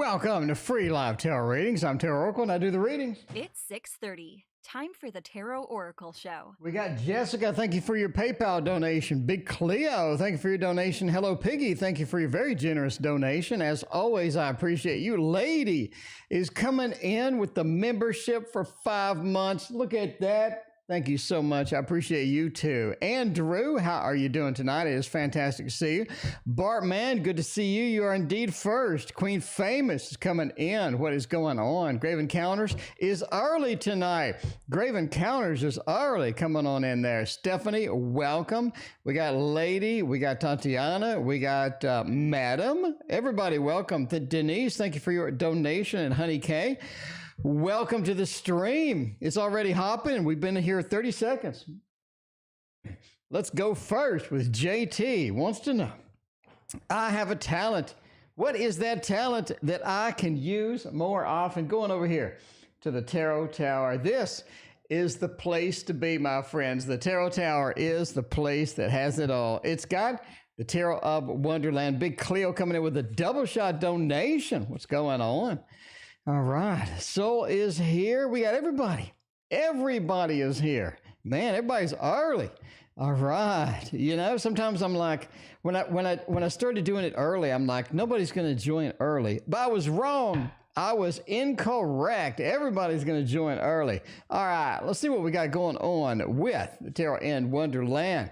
Welcome to Free Live Tarot Readings. I'm Tarot Oracle and I do the readings. It's 6:30. Time for the Tarot Oracle Show. We got Jessica. Thank you for your PayPal donation. Big Cleo, thank you for your donation. Hello Piggy, thank you for your very generous donation. As always, I appreciate you. Lady is coming in with the membership for 5 months. Look at that. Thank you so much. I appreciate you too. Andrew, how are you doing tonight? It is fantastic to see you. Bartman, good to see you. You are indeed first. Queen Famous is coming in. What is going on? Grave Encounters is early tonight. Grave Encounters is early. Coming on in there. Stephanie, welcome. We got Lady. We got Tatiana. We got Madam. Everybody, welcome. Denise, thank you for your donation. And Honey K, welcome to the stream. It's already hopping and we've been here 30 seconds. Let's go first with JT. Wants to know, I have a talent. What is that talent that I can use more often? Going over here to the Tarot Tower. This is the place to be, my friends. The Tarot Tower is the place that has it all. It's got the Tarot of Wonderland. Big Cleo coming in with a double shot donation. What's going on? All right, Soul is here. We got everybody. Everybody is here. Man, everybody's early. All right. You know, sometimes I'm like, when I started doing it early, I'm like, nobody's going to join early. But I was wrong. I was incorrect. Everybody's going to join early. All right, let's see what we got going on with the Tarot in Wonderland.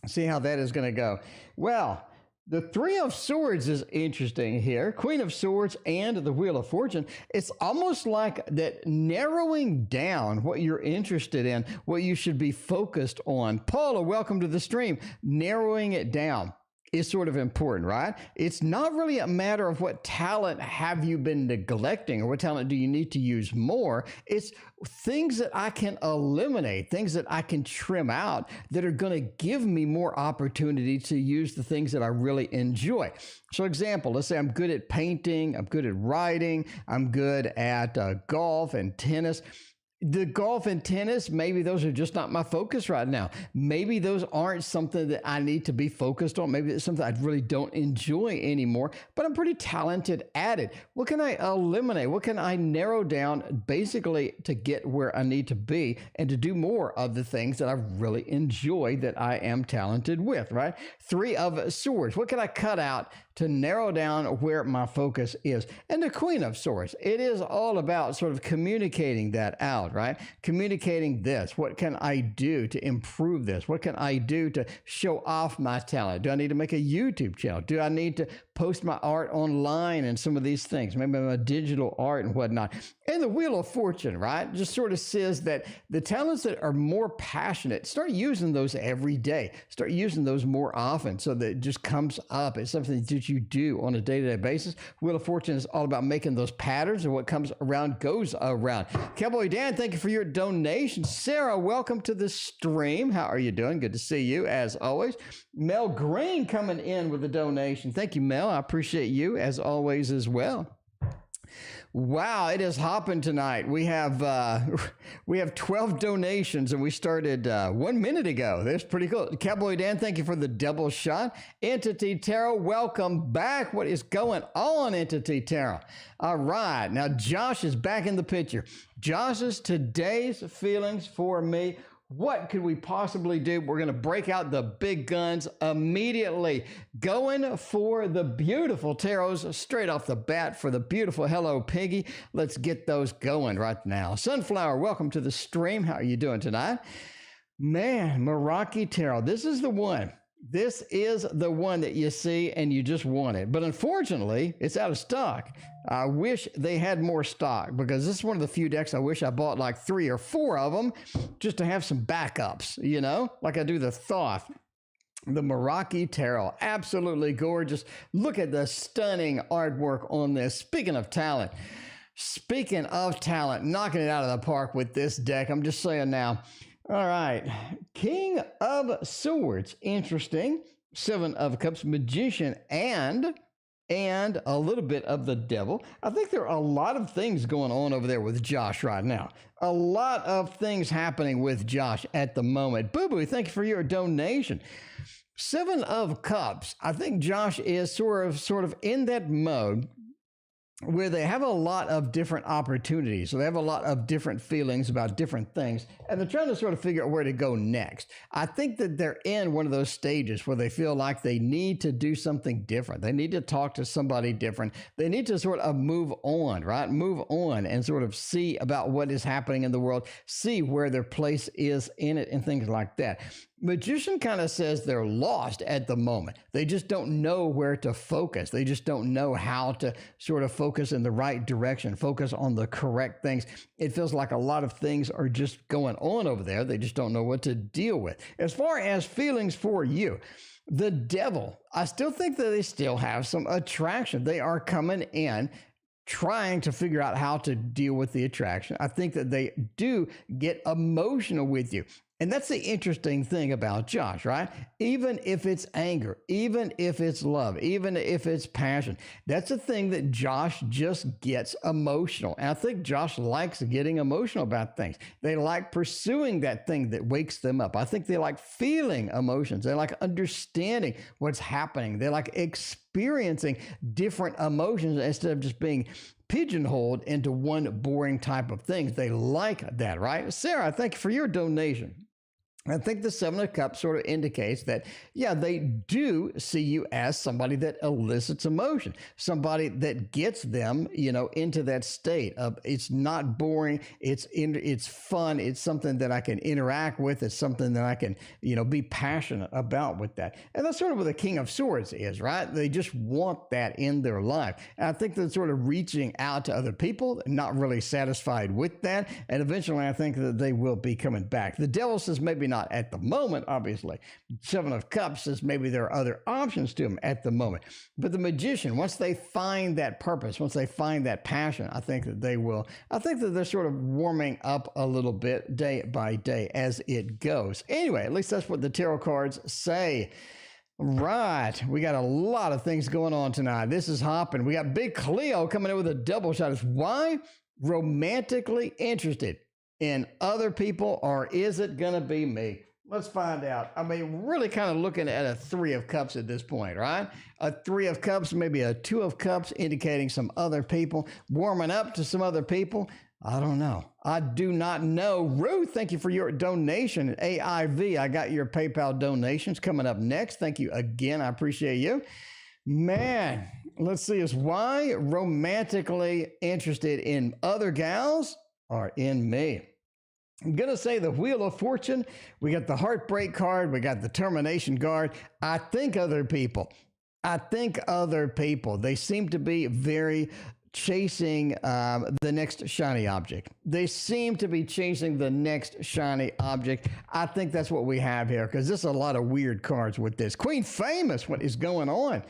See how that is going to go. Well, the Three of Swords is interesting here. Queen of Swords and the Wheel of Fortune. It's almost like that narrowing down what you're interested in, what you should be focused on. Paula, welcome to the stream. Narrowing it down is sort of important, right? It's not really a matter of what talent have you been neglecting or what talent do you need to use more. It's things that I can eliminate, things that I can trim out that are going to give me more opportunity to use the things that I really enjoy. So example, let's say I'm good at painting, I'm good at writing, I'm good at golf and tennis. The golf and tennis, maybe those are just not my focus right now. Maybe those aren't something that I need to be focused on. Maybe it's something I really don't enjoy anymore, but I'm pretty talented at it. What can I eliminate? What can I narrow down basically to get where I need to be and to do more of the things that I really enjoy that I am talented with, right? Three of Swords. What can I cut out to narrow down where my focus is? And the Queen of Swords, it is all about sort of communicating that out, right? Communicating this. What can I do to improve this? What can I do to show off my talent? Do I need to make a YouTube channel? Do I need to post my art online and some of these things? Maybe my digital art and whatnot. And the Wheel of Fortune, right? Just sort of says that the talents that are more passionate, start using those every day. Start using those more often so that it just comes up. It's something that you do on a day-to-day basis. Wheel of Fortune is all about making those patterns, and what comes around goes around. Cowboy Dan, thank you for your donation. Sarah, welcome to the stream. How are you doing? Good to see you as always. Mel Green coming in with a donation. Thank you, Mel. I appreciate you as always as well. Wow, it is hopping tonight. We have 12 donations and we started 1 minute ago. That's pretty cool. Cowboy Dan, thank you for the double shot. Entity Tarot, welcome back. What is going on, Entity Tarot? All right, now Josh is back in the picture. Josh's today's feelings for me. What could we possibly do? We're going to break out the big guns immediately. Going for the beautiful tarots straight off the bat for the beautiful Hello Piggy. Let's get those going right now. Sunflower, welcome to the stream. How are you doing tonight? Man, Meraki Tarot. This is the one. This is the one that you see and you just want it. But unfortunately, it's out of stock. I wish they had more stock because this is one of the few decks I wish I bought like 3 or 4 of them just to have some backups, you know, like I do the Thoth. The Meraki Tarot, absolutely gorgeous. Look at the stunning artwork on this. Speaking of talent, knocking it out of the park with this deck. I'm just saying now. All right, King of Swords, interesting. 7 of Cups, Magician, and a little bit of the Devil. I think there are a lot of things going on over there with Josh right now. A lot of things happening with Josh at the moment. Boo Boo, thank you for your donation. 7 of Cups. I think Josh is sort of in that mode where they have a lot of different opportunities. So they have a lot of different feelings about different things, and they're trying to sort of figure out where to go next. I think that they're in one of those stages where they feel like they need to do something different. They need to talk to somebody different. They need to sort of move on, right? Move on and sort of see about what is happening in the world, see where their place is in it, and things like that. Magician kind of says they're lost at the moment. They just don't know where to focus. They just don't know how to sort of focus in the right direction, focus on the correct things. It feels like a lot of things are just going on over there. They just don't know what to deal with. As far as feelings for you, the devil, I still think that they still have some attraction. They are coming in trying to figure out how to deal with the attraction. I think that they do get emotional with you. And that's the interesting thing about Josh, right? Even if it's anger, even if it's love, even if it's passion, that's a thing that Josh just gets emotional. And I think Josh likes getting emotional about things. They like pursuing that thing that wakes them up. I think they like feeling emotions. They like understanding what's happening. They like experiencing different emotions instead of just being pigeonholed into one boring type of things. They like that, right? Sarah, thank you for your donation. I think the Seven of Cups sort of indicates that, yeah, they do see you as somebody that elicits emotion, somebody that gets them, into that state of it's not boring, it's fun, it's something that I can interact with, it's something that I can, be passionate about with that. And that's sort of what the King of Swords is, right? They just want that in their life. And I think they're sort of reaching out to other people, not really satisfied with that. And eventually I think that they will be coming back. The Devil says maybe not at the moment, obviously. Seven of Cups says maybe there are other options to them at the moment. But the Magician, once they find that purpose, once they find that passion, I think that they're sort of warming up a little bit day by day as it goes. Anyway, at least that's what the tarot cards say. Right, we got a lot of things going on tonight. This is hopping. We got Big Cleo coming in with a double shot. It's why romantically interested in other people, or is it gonna be me? Let's find out. I mean, really kind of looking at a Three of Cups at this point, right? A Three of Cups, maybe a Two of Cups, indicating some other people, warming up to some other people. I don't know. I do not know. Ruth, thank you for your donation. AIV, I got your PayPal donations coming up next. Thank you again. I appreciate you. Man, let's see. Is why romantically interested in other gals or in me? I'm going to say the Wheel of Fortune. We got the Heartbreak card. We got the Termination card. I think other people. They seem to be very chasing the next shiny object. They seem to be chasing the next shiny object. I think that's what we have here, because there's a lot of weird cards with this. Queen Famous, what is going on?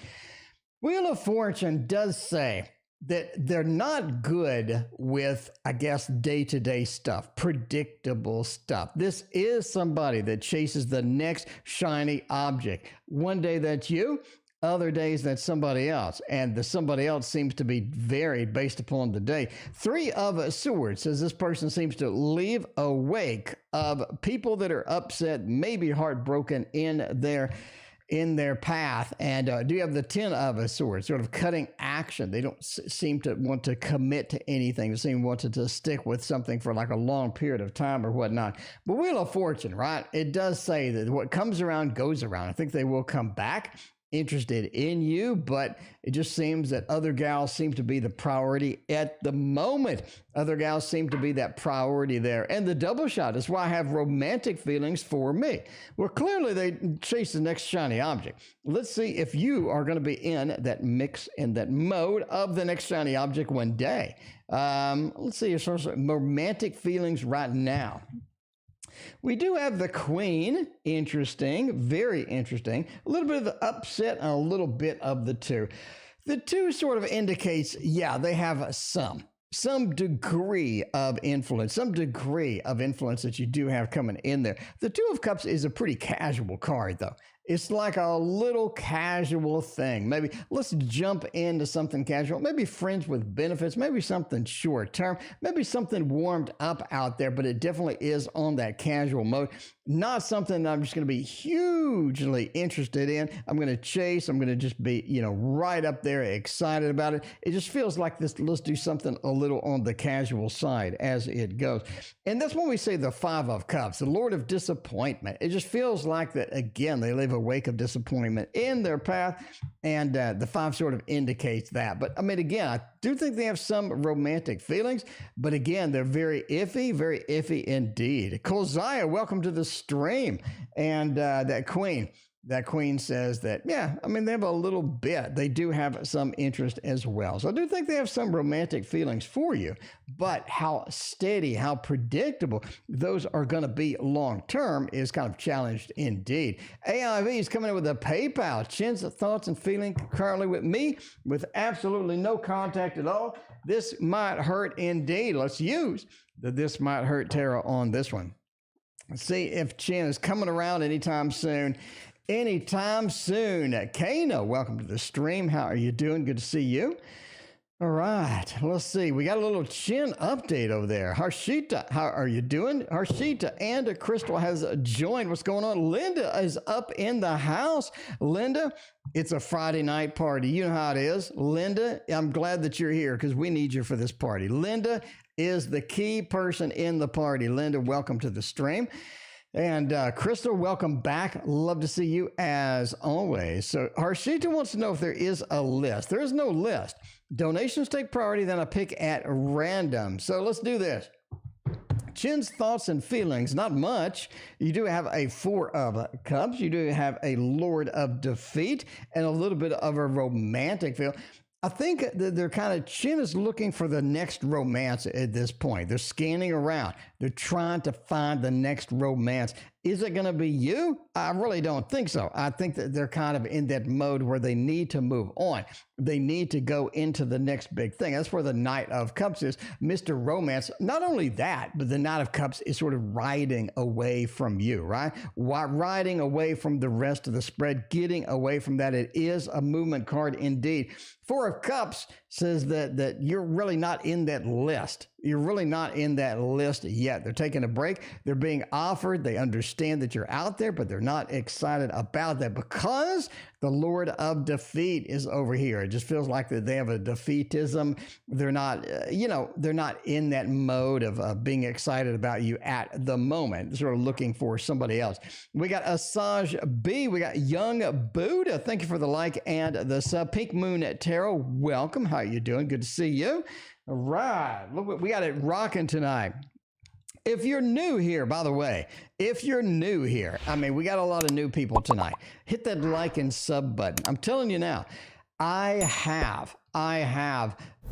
Wheel of Fortune does say that they're not good with, I guess, day-to-day stuff, predictable stuff. This is somebody that chases the next shiny object. One day that's you, other days that's somebody else, and the somebody else seems to be varied based upon the day. Three of Swords says this person seems to leave a wake of people that are upset, maybe heartbroken in their path. And do you have the Ten of Swords, sort of cutting action? They don't seem to want to commit to anything. They seem to stick with something for like a long period of time or whatnot. But Wheel of Fortune, right? It does say that what comes around goes around. I think they will come back interested in you, but it just seems that other gals seem to be the priority at the moment. Other gals seem to be that priority there. And the double shot is why I have romantic feelings for me. Well, clearly they chase the next shiny object. Let's see if you are going to be in that mix, in that mode of the next shiny object one day. Let's see, some romantic feelings right now. We do have the Queen. Interesting, very interesting. A little bit of the upset and a little bit of the Two. The Two sort of indicates, yeah, they have some degree of influence, that you do have coming in there. The Two of Cups is a pretty casual card, though. It's like a little casual thing. Maybe let's jump into something casual. Maybe friends with benefits. Maybe something short term. Maybe something warmed up out there, but it definitely is on that casual mode. Not something that I'm just going to be hugely interested in. I'm going to chase. I'm going to just be, right up there excited about it. It just feels like this. Let's do something a little on the casual side as it goes. And that's when we say the Five of Cups, the Lord of Disappointment. It just feels like that, again, they leave a wake of disappointment in their path. And the five sort of indicates that. But I mean, again, I do think they have some romantic feelings. But again, they're very iffy indeed. Kolziah, welcome to the stream. And that queen says that, yeah, I mean, they have a little bit. They do have some interest as well. So I do think they have some romantic feelings for you, but how steady, how predictable those are going to be long-term is kind of challenged indeed. AIV is coming in with a PayPal. Chin's thoughts and feelings currently with me with absolutely no contact at all. This might hurt indeed. Let's use the This Might Hurt Tarot on this one. Let's see if Chin is coming around anytime soon. Kano, welcome to the stream. How are you doing? Good to see you. All right, let's see. We got a little Chin update over there. Harshita, how are you doing? Harshita and Crystal has joined. What's going on? Linda is up in the house. Linda, it's a Friday night party. You know how it is. Linda, I'm glad that you're here because we need you for this party. Linda is the key person in the party. Linda, welcome to the stream. And Crystal, welcome back. Love to see you as always. So Harshita wants to know if there is a list. There is no list. Donations take priority, then I pick at random. So let's do this. Chin's thoughts and feelings, not much. You do have a Four of Cups. You do have a Lord of Defeat and a little bit of a romantic feel. I think that they're kind of, Chin is looking for the next romance at this point. They're scanning around. They're trying to find the next romance. Is it going to be you? I really don't think so. I think that they're kind of in that mode where they need to move on. They need to go into the next big thing. That's where the Knight of Cups is. Mr. Romance, not only that, but the Knight of Cups is sort of riding away from you, right? Riding away from the rest of the spread, getting away from that. It is a movement card indeed. Four of Cups says that you're really not in that list. You're really not in that list yet. They're taking a break. They're being offered. They understand that you're out there, but they're not excited about that because the Lord of Defeat is over here. It just feels like that they have a defeatism. They're not, they're not in that mode of being excited about you at the moment. They're sort of looking for somebody else. We got Asaj B. We got Young Buddha. Thank you for the like and the sub. Pink Moon Tarot, welcome. How are you doing? Good to see you. All right, look, we got it rocking tonight. If you're new here, by the way, if you're new here, I mean, we got a lot of new people tonight. Hit that like and sub button. I'm telling you now, I have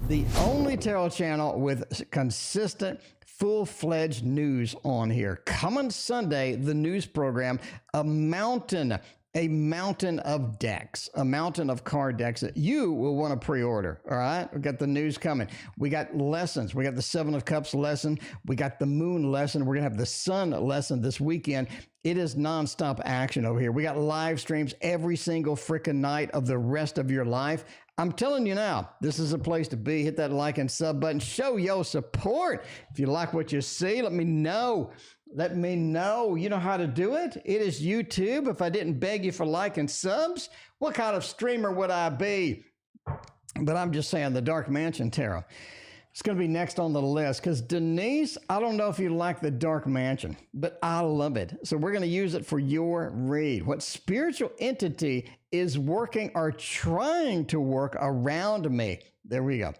the only tarot channel with consistent, full-fledged news on here. Coming Sunday, the news program, a mountain of decks, a mountain of card decks that you will want to pre-order. All right. We got the news coming. We got lessons. We got the Seven of Cups lesson. We got the Moon lesson. We're going to have the Sun lesson this weekend. It is nonstop action over here. We got live streams every single freaking night of the rest of your life. I'm telling you now, this is a place to be. Hit that like and sub button. Show your support. If you like what you see, let me know. Let me know. You know how to do it. It is YouTube. If I didn't beg you for like and subs, what kind of streamer would I be? But I'm just saying the Dark Mansion Tarot. It's going to be next on the list because Denise, I don't know if you like the Dark Mansion, but I love it. So we're going to use it for your read. What spiritual entity is working or trying to work around me? There we go.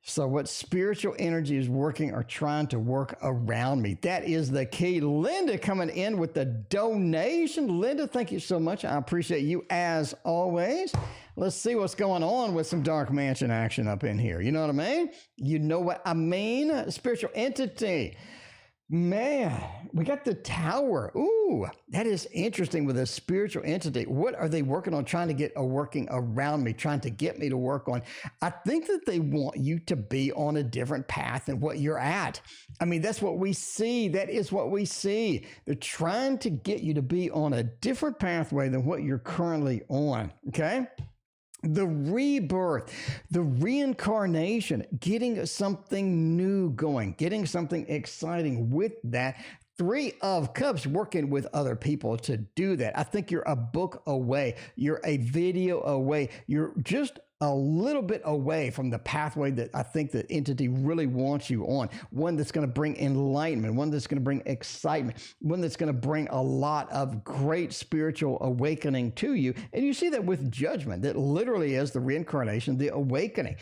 So what spiritual energy is working or trying to work around me? That is the key. Linda coming in with the donation. Linda, thank you so much. I appreciate you as always. Let's see what's going on with some Dark Mansion action up in here. You know what I mean? You know what I mean? Spiritual entity. Man, we got the Tower. Ooh, that is interesting with a spiritual entity. What are they working on, trying to get a working around me, trying to get me to work on? I think that they want you to be on a different path than what you're at. I mean, that's what we see. That is what we see. They're trying to get you to be on a different pathway than what you're currently on, okay? The rebirth, the reincarnation, getting something new going, getting something exciting with that. Three of Cups, working with other people to do that. I think you're a book away. You're a video away. You're just a little bit away from the pathway that I think the entity really wants you on. One that's going to bring enlightenment, one that's going to bring excitement, one that's going to bring a lot of great spiritual awakening to you. And you see that with Judgment, that literally is the reincarnation, the awakening.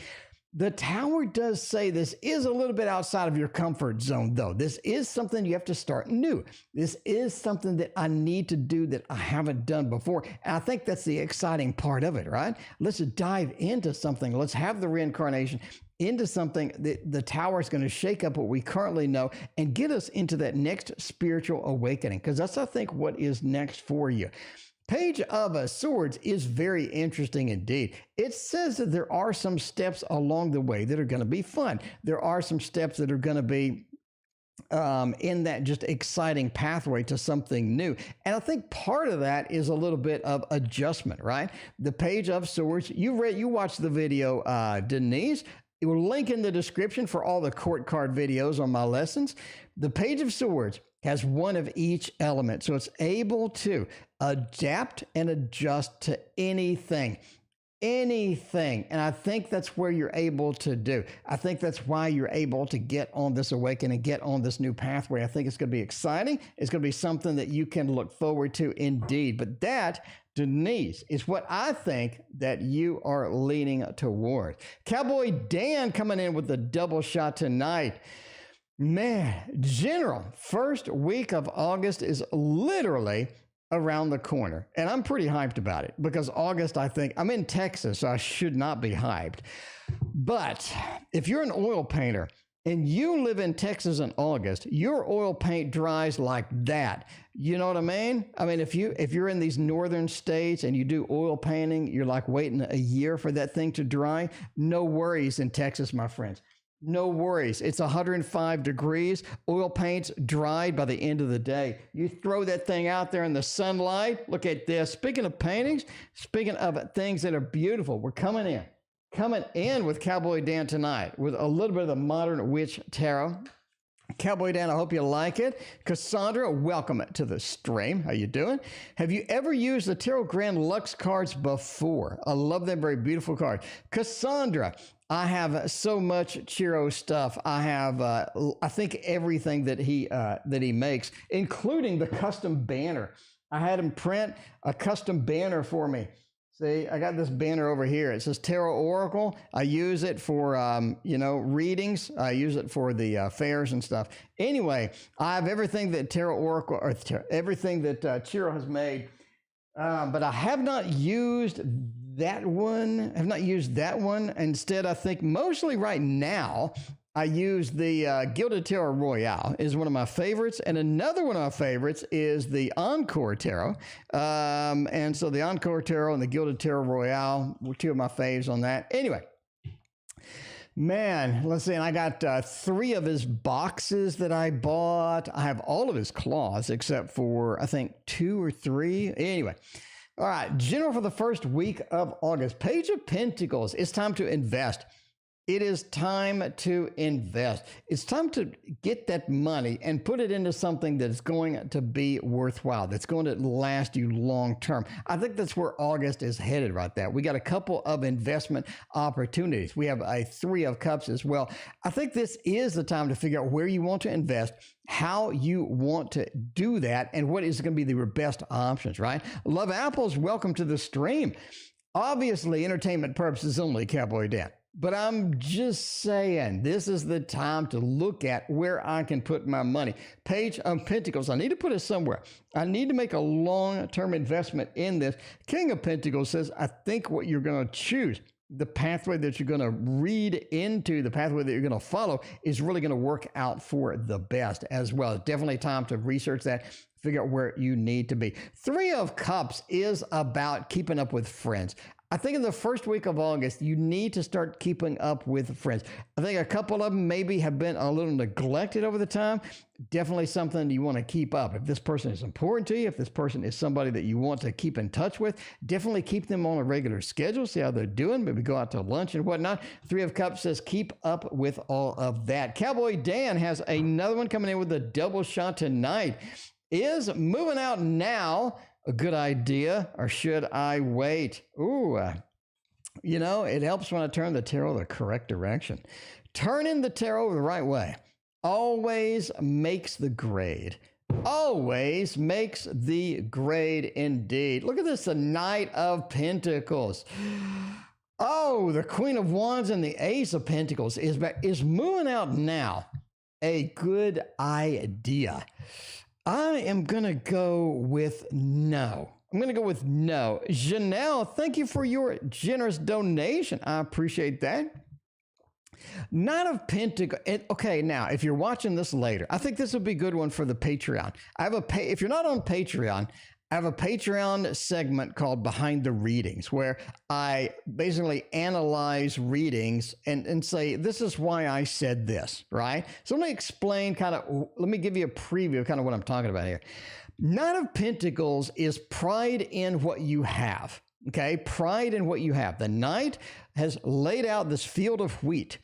The Tower does say this is a little bit outside of your comfort zone, though. This is something you have to start new. This is something that I need to do that I haven't done before. And I think that's the exciting part of it, right? Let's dive into something. Let's have the reincarnation into something that the Tower is going to shake up what we currently know and get us into that next spiritual awakening, because that's, I think, what is next for you. Page of Swords is very interesting indeed. It says that there are some steps along the way that are going to be fun. There are some steps that are going to be in that just exciting pathway to something new. And I think part of that is a little bit of adjustment, right? The Page of Swords, you watched the video, Denise. It will link in the description for all the court card videos on my lessons. The Page of Swords has one of each element, so it's able to adapt and adjust to anything. And I think that's where you're able to do. I think that's why you're able to get on this awakening, get on this new pathway. I think it's going to be exciting. It's going to be something that you can look forward to indeed. But that, Denise, is what I think that you are leaning toward. Cowboy Dan coming in with the double shot tonight. Man, General, first week of August is literally around the corner. And I'm pretty hyped about it because August, I think, I'm in Texas, so I should not be hyped. But if you're an oil painter and you live in Texas in August, your oil paint dries like that. You know what I mean? I mean, if you're in these northern states and you do oil painting, you're like waiting a year for that thing to dry. No worries in Texas, my friends. No worries. It's 105 degrees. Oil paint's dried by the end of the day. You throw that thing out there in the sunlight. Look at this. Speaking of paintings, speaking of things that are beautiful, we're coming in with Cowboy Dan tonight with a little bit of the Modern Witch Tarot. Cowboy Dan, I hope you like it. Cassandra, welcome to the stream. How you doing? Have you ever used the Tarot Grand Lux cards before? I love that very beautiful card. Cassandra, I have so much Chiro stuff. I have, I think, everything that he makes, including the custom banner. I had him print a custom banner for me. See, I got this banner over here. It says Tarot Oracle. I use it for, readings. I use it for the fairs and stuff. Anyway, I have everything that Tarot Oracle, or everything that Chiro has made. But I have not used that one. I have not used that one. Instead, I think mostly right now, I use the Gilded Tarot Royale is one of my favorites. And another one of my favorites is the Encore Tarot. And so the Encore Tarot and the Gilded Tarot Royale were two of my faves on that. Anyway, man, let's see. And I got 3 of his boxes that I bought. I have all of his cloths except for, I think, 2 or 3. Anyway. All right. General for the first week of August. Page of Pentacles. It's time to invest. It is time to invest. It's time to get that money and put it into something that's going to be worthwhile, that's going to last you long term. I think that's where August is headed right there. We got a couple of investment opportunities. We have a 3 of Cups as well. I think this is the time to figure out where you want to invest, how you want to do that, and what is going to be the best options, right? Love Apples, welcome to the stream. Obviously, entertainment purposes only, Cowboy Dan. But I'm just saying, this is the time to look at where I can put my money. Page of Pentacles. I need to put it somewhere. I need to make a long-term investment in this. King of Pentacles says, I think what you're going to choose the pathway that you're going to read into, the pathway that you're going to follow is really going to work out for the best as well. It's definitely time to research that, figure out where you need to be. Three of Cups is about keeping up with friends. I think in the first week of August, you need to start keeping up with friends. I think a couple of them maybe have been a little neglected over the time. Definitely something you want to keep up. If this person is important to you, if this person is somebody that you want to keep in touch with, definitely keep them on a regular schedule, see how they're doing, maybe go out to lunch and whatnot. Three of Cups says keep up with all of that. Cowboy Dan has another one coming in with a double shot tonight. Is moving out now a good idea, or should I wait? Ooh, you know, it helps when I turn the tarot the correct direction. Turning the tarot the right way always makes the grade. Always makes the grade indeed. Look at this, the Knight of Pentacles. Oh, the Queen of Wands and the Ace of Pentacles is moving out now. A good idea. I am going to go with no. I'm going to go with no. Janelle, thank you for your generous donation. I appreciate that. Knight of Pentacles. Okay, now, if you're watching this later, I think this would be a good one for the Patreon. If you're not on Patreon, I have a Patreon segment called Behind the Readings, where I basically analyze readings and say, this is why I said this, right? So let me explain let me give you a preview of kind of what I'm talking about here. Knight of Pentacles is pride in what you have, okay? Pride in what you have. The Knight has laid out this field of wheat,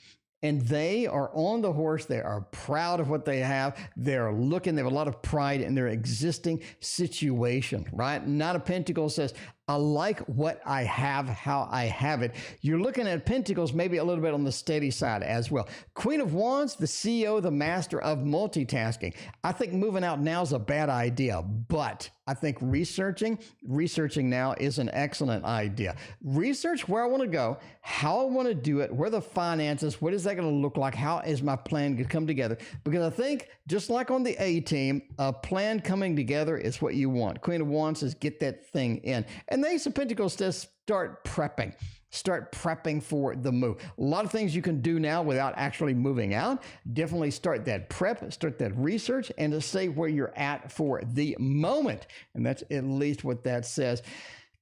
and they are on the horse. They are proud of what they have. They're looking, they have a lot of pride in their existing situation, right? Knight of Pentacles says, I like what I have, how I have it. You're looking at Pentacles maybe a little bit on the steady side as well. Queen of Wands, the CEO, the master of multitasking. I think moving out now is a bad idea, but I think researching now is an excellent idea. Research where I want to go, how I want to do it, where the finances, what is that going to look like, how is my plan going to come together? Because I think, just like on the A team, a plan coming together is what you want. Queen of Wands says, get that thing in. And the Ace of Pentacles says, start prepping. Start prepping for the move. A lot of things you can do now without actually moving out. Definitely start that prep, start that research, and to say where you're at for the moment. And that's at least what that says.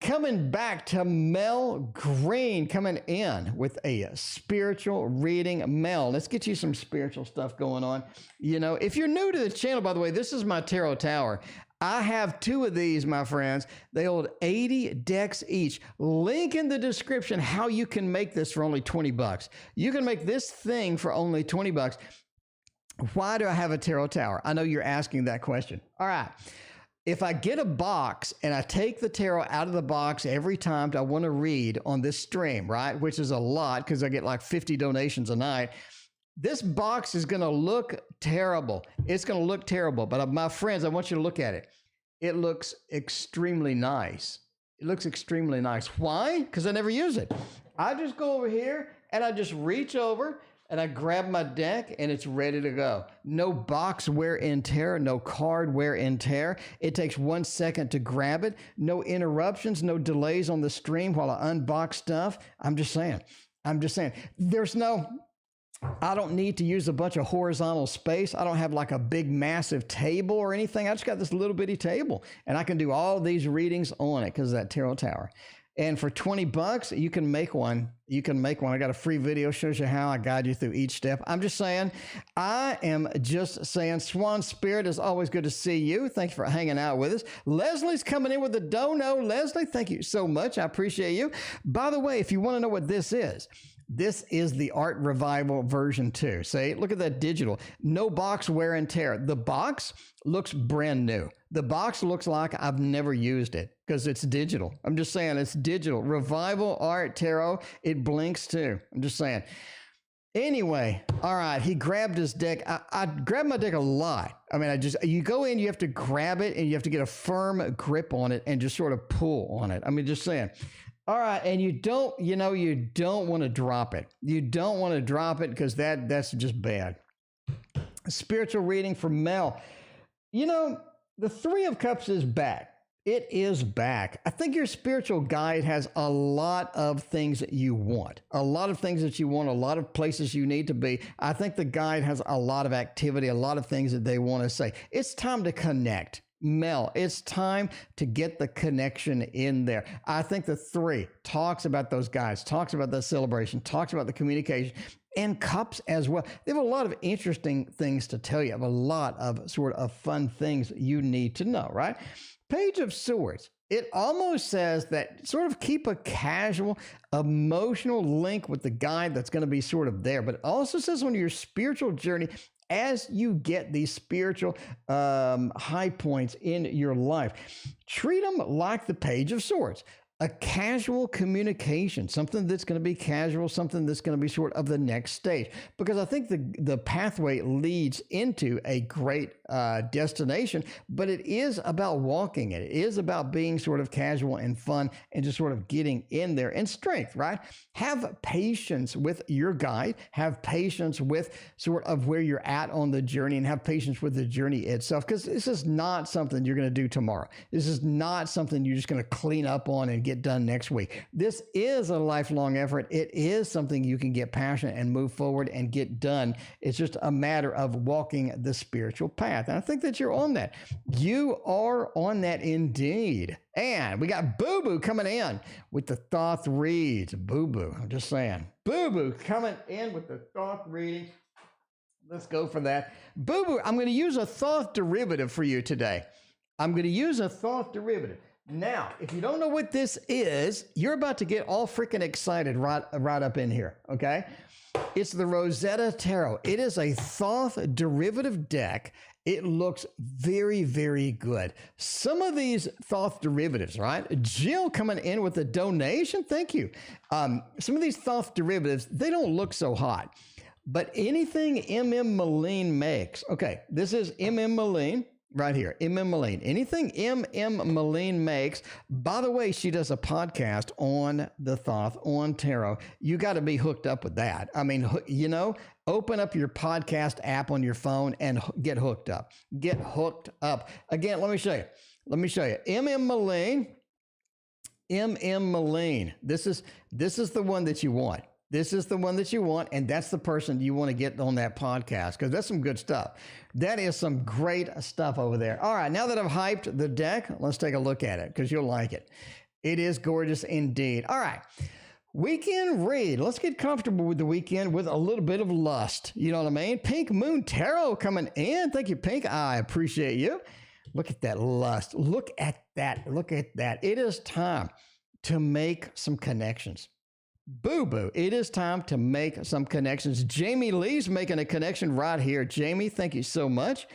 Coming back to Mel Green, coming in with a spiritual reading. Mel, let's get you some spiritual stuff going on. You know, if you're new to the channel, by the way, this is my tarot tower. I have two of these, my friends. They hold 80 decks each. Link in the description how you can make this for only 20 bucks. You can make this thing for only 20 bucks. Why do I have a tarot tower? I know you're asking that question. All right. If I get a box and I take the tarot out of the box every time I want to read on this stream, right, which is a lot because I get like 50 donations a night, this box is going to look terrible. It's going to look terrible. But my friends, I want you to look at it. It looks extremely nice. It looks extremely nice. Why? Because I never use it. I just go over here and I just reach over and I grab my deck and it's ready to go. No box wear and tear, no card wear and tear. It takes 1 second to grab it. No interruptions, no delays on the stream while I unbox stuff. I'm just saying. I don't need to use a bunch of horizontal space. I don't have like a big massive table or anything. I just got this little bitty table and I can do all these readings on it because of that tarot tower. And for 20 bucks, you can make one. I got a free video, shows you how I guide you through each step. I'm just saying, Swan Spirit, is always good to see you. Thank you for hanging out with us. Leslie's coming in with a dono. Leslie, thank you so much. I appreciate you. By the way, if you want to know what this is the Art Revival version 2. See, look at that digital. No box wear and tear. The box looks brand new. The box looks like I've never used it because it's digital. I'm just saying, it's digital. Revival Art Tarot. It blinks too. I'm just saying. Anyway, all right, he grabbed his deck. I grabbed my deck a lot. I mean, you go in, you have to grab it and you have to get a firm grip on it and just sort of pull on it. I mean, just saying. All right, and you don't want to drop it. You don't want to drop it because that's just bad. Spiritual reading from Mel. You know, the Three of Cups is back. It is back. I think your spiritual guide has a lot of things that you want, a lot of things that you want, a lot of places you need to be. I think the guide has a lot of activity, a lot of things that they want to say. It's time to connect. Mel, it's time to get the connection in there. I think the 3 talks about those guides, talks about the celebration, talks about the communication, and cups as well. They have a lot of interesting things to tell you, have a lot of sort of fun things you need to know, right? Page of Swords. It almost says that sort of keep a casual, emotional link with the guide that's going to be sort of there. But it also says on your spiritual journey, as you get these spiritual high points in your life, treat them like the Page of Swords. A casual communication, something that's going to be casual, something that's going to be sort of the next stage. Because I think the pathway leads into a great destination, but it is about walking it. It is about being sort of casual and fun and just sort of getting in there and strength, right? Have patience with your guide, have patience with sort of where you're at on the journey, and have patience with the journey itself, because this is not something you're going to do tomorrow. This is not something you're just going to clean up on and get done next week. This is a lifelong effort. It is something you can get passionate and move forward and get done. It's just a matter of walking the spiritual path. And I think that you're on that. You are on that indeed. And we got Boo Boo coming in with the Thoth reads. Boo Boo, I'm just saying. Boo Boo coming in with the Thoth reading. Let's go for that. Boo Boo, I'm going to use a Thoth derivative for you today. I'm going to use a Thoth derivative. Now, if you don't know what this is, you're about to get all freaking excited right up in here, okay? It's the Rosetta Tarot. It is a Thoth derivative deck. It looks very, very good. Some of these Thoth derivatives, right? Jill coming in with a donation. Thank you. Some of these Thoth derivatives, they don't look so hot. But anything M.M. Moline makes, okay, this is M.M. Moline. Right here, M.M. Moline. Anything M.M. Moline makes, by the way, she does a podcast on the Thoth, on tarot. You got to be hooked up with that. I mean, you know, open up your podcast app on your phone and get hooked up. Get hooked up. Again, let me show you. M.M. Moline. M.M. Moline. This is the one that you want. This is the one that you want, and that's the person you want to get on that podcast, because that's some good stuff. That is some great stuff over there. All right, now that I've hyped the deck, let's take a look at it, because you'll like it. It is gorgeous indeed. All right, weekend read. Let's get comfortable with the weekend with a little bit of lust. You know what I mean? Pink Moon Tarot coming in. Thank you, Pink. I appreciate you. Look at that lust. Look at that. Look at that. It is time to make some connections. Boo Boo, it is time to make some connections. Jamie Lee's making a connection right here. Jamie, thank you so much.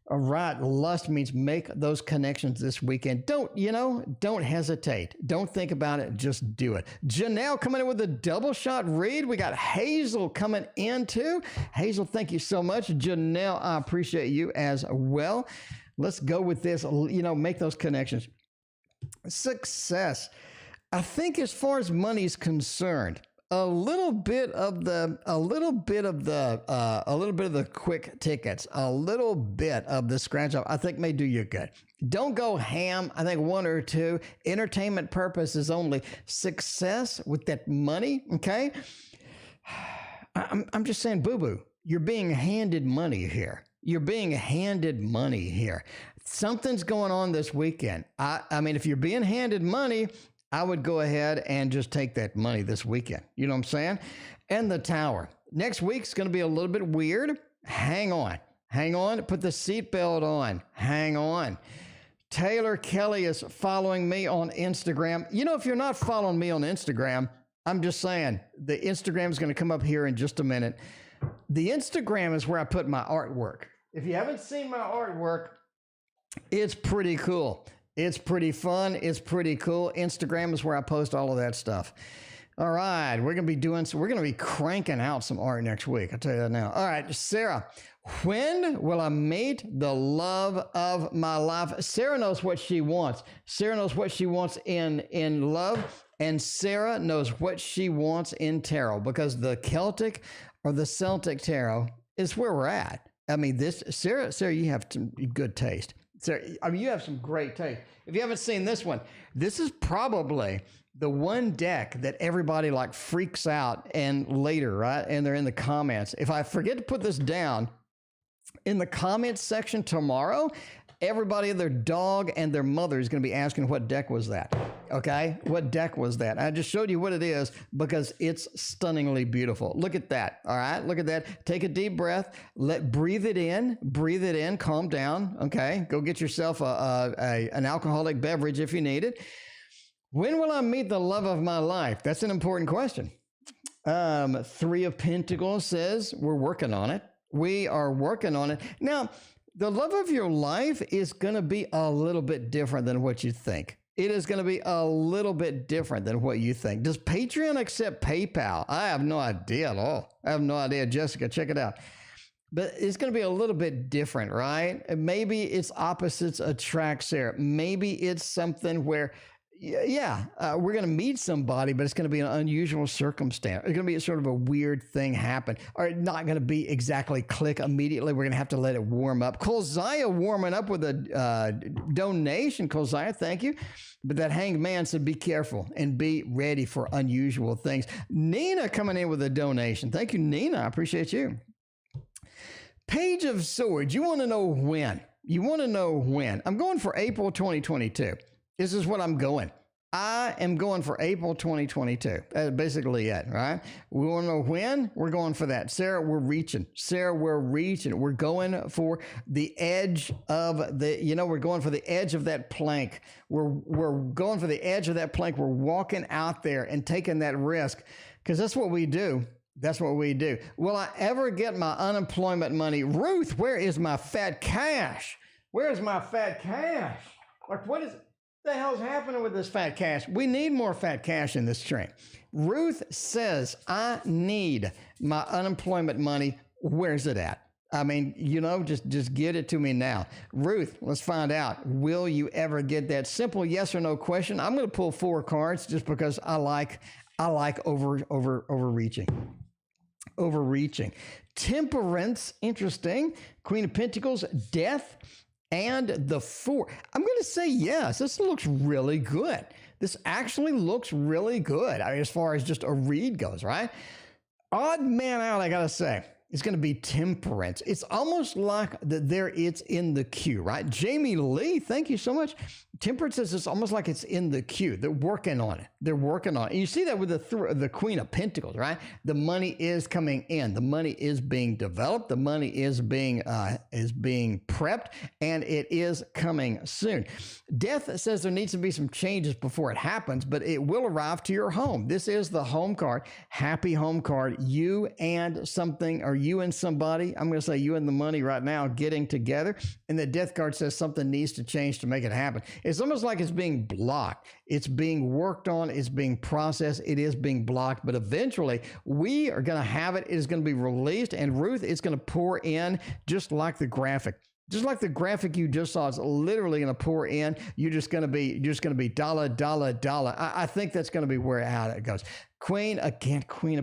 All right, lust means make those connections this weekend. Don't hesitate. Don't think about it. Just do it. Janelle coming in with a double shot read. We got Hazel coming in too. Hazel, thank you so much. Janelle, I appreciate you as well. Let's go with this. Make those connections. Success. I think as far as money is concerned, a little bit of the quick tickets, a little bit of the scratch off, I think may do you good. Don't go ham. I think 1 or 2. Entertainment purpose is only. Success with that money. Okay. I'm just saying, Boo Boo, you're being handed money here. You're being handed money here. Something's going on this weekend. I mean, if you're being handed money, I would go ahead and just take that money this weekend. You know what I'm saying? And the Tower. Next week's going to be a little bit weird. Hang on. Put the seatbelt on. Hang on. Taylor Kelly is following me on Instagram. You know, if you're not following me on Instagram, I'm just saying the Instagram is going to come up here in just a minute. The Instagram is where I put my artwork. If you haven't seen my artwork, it's pretty cool. It's pretty fun. It's pretty cool. Instagram is where I post all of that stuff. All right. We're going to be cranking out some art next week. I'll tell you that now. All right. Sarah, when will I meet the love of my life? Sarah knows what she wants. Sarah knows what she wants in love. And Sarah knows what she wants in tarot, because the Celtic or the Celtic tarot is where we're at. I mean, Sarah, you have good taste. So, I mean, you have some great taste. If you haven't seen this one, this is probably the one deck that everybody like freaks out and later, right? And they're in the comments. If I forget to put this down in the comments section tomorrow, everybody, their dog and their mother is going to be asking what deck was that. Okay, what deck was that? I just showed you what it is because it's stunningly beautiful. Look at that. All right, look at that. Take a deep breath. Breathe it in. Calm down. Okay, go get yourself an alcoholic beverage if you need it. When will I meet the love of my life? That's an important question. Three of Pentacles says we're working on it. We are working on it now. The love of your life is going to be a little bit different than what you think. It is going to be a little bit different than what you think. Does Patreon accept PayPal? I have no idea at all. I have no idea. Jessica, check it out. But it's going to be a little bit different, right? Maybe it's opposites attract, Sarah. Maybe it's something where, we're going to meet somebody, but it's going to be an unusual circumstance. It's going to be sort of a weird thing happen, or not going to be exactly click immediately. We're going to have to let it warm up. Kolziah warming up with a donation. Kolziah, thank you. But that hanged man said, be careful and be ready for unusual things. Nina coming in with a donation. Thank you, Nina. I appreciate you. Page of Swords. You want to know when? You want to know when? I'm going for April 2022. This is what I'm going. I am going for April 2022. That's basically it, right? We want to know when? We're going for that. Sarah, we're reaching. Sarah, we're reaching. We're going for the edge of we're going for the edge of that plank. We're going for the edge of that plank. We're walking out there and taking that risk because that's what we do. That's what we do. Will I ever get my unemployment money? Ruth, where is my fat cash? Where is my fat cash? Like, what the hell's happening with this fat cash? We need more fat cash in this train. Ruth says, I need my unemployment money. Where's it at? I mean, just get it to me now. Ruth, let's find out. Will you ever get that? Simple yes or no question. I'm going to pull 4 cards just because I like overreaching. Temperance, interesting. Queen of Pentacles, death, and the 4. I'm going to say yes. This looks really good. This actually looks really good. I mean, as far as just a read goes, right? Odd man out, I got to say. It's going to be temperance. It's almost like it's in the queue, right? Jamie Lee, thank you so much. Temperance is it's almost like it's in the queue. They're working on it. They're working on it. And you see that with the Queen of Pentacles, right? The money is coming in. The money is being developed. The money is being prepped, and it is coming soon. Death says there needs to be some changes before it happens, but it will arrive to your home. This is the home card, happy home card. You and something, or you and somebody, I'm going to say you and the money right now getting together. And the death card says something needs to change to make it happen. It's almost like it's being blocked. It's being worked on. It's being processed. It is being blocked. But eventually, we are going to have it. It is going to be released. And Ruth, it's going to pour in just like the graphic. Just like the graphic you just saw, it's literally going to pour in. You're just going to be dollar, dollar, dollar. I think that's going to be where it goes. Queen of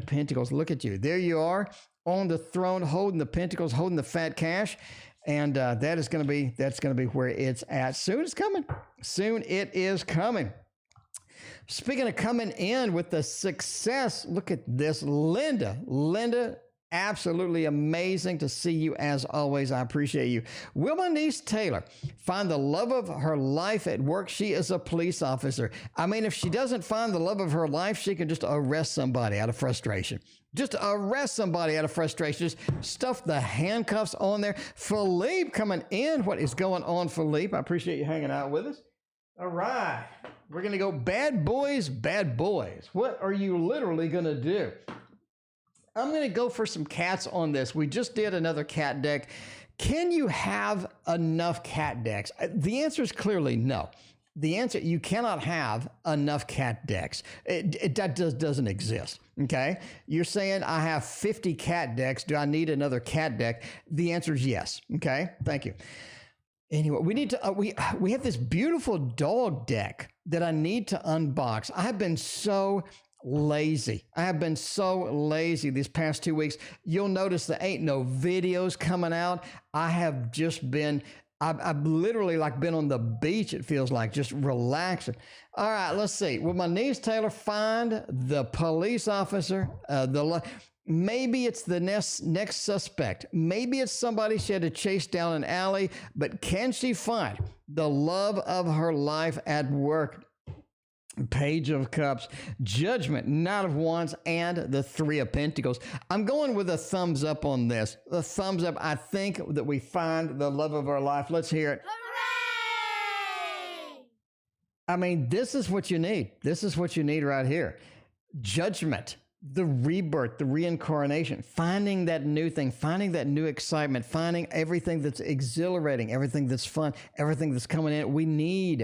Pentacles. Look at you. There you are on the throne, holding the pentacles, holding the fat cash. And that's going to be where it's at. Soon it's coming. Soon it is coming. Speaking of coming in with the success, look at this. Linda, absolutely amazing to see you as always. I appreciate you. Will my niece Taylor find the love of her life at work? She is a police officer. I mean, if she doesn't find the love of her life, she can just arrest somebody out of frustration. Just arrest somebody out of frustration. Just stuff the handcuffs on there. Philippe coming in. What is going on, Philippe? I appreciate you hanging out with us. All right. We're going to go bad boys, bad boys. What are you literally going to do? I'm going to go for some cats on this. We just did another cat deck. Can you have enough cat decks? The answer is clearly no. The answer, you cannot have enough cat decks. That doesn't exist, okay? You're saying I have 50 cat decks. Do I need another cat deck? The answer is yes, okay? Thank you. Anyway, we need to, we have this beautiful dog deck that I need to unbox. I have been so lazy. I have been so lazy these past 2 weeks. You'll notice there ain't no videos coming out. I have just been I've literally like been on the beach, it feels like, just relaxing. All right, let's see. Will my niece Taylor find the police officer? Maybe it's the next suspect. Maybe it's somebody she had to chase down an alley, but can she find the love of her life at work? Page of Cups, Judgment, Knight of Wands, and the Three of Pentacles. I'm going with a thumbs up on this. The thumbs up. I think that we find the love of our life. Let's hear it. Hooray! I mean, this is what you need. This is what you need right here. Judgment, the rebirth, the reincarnation, finding that new thing, finding that new excitement, finding everything that's exhilarating, everything that's fun, everything that's coming in. We need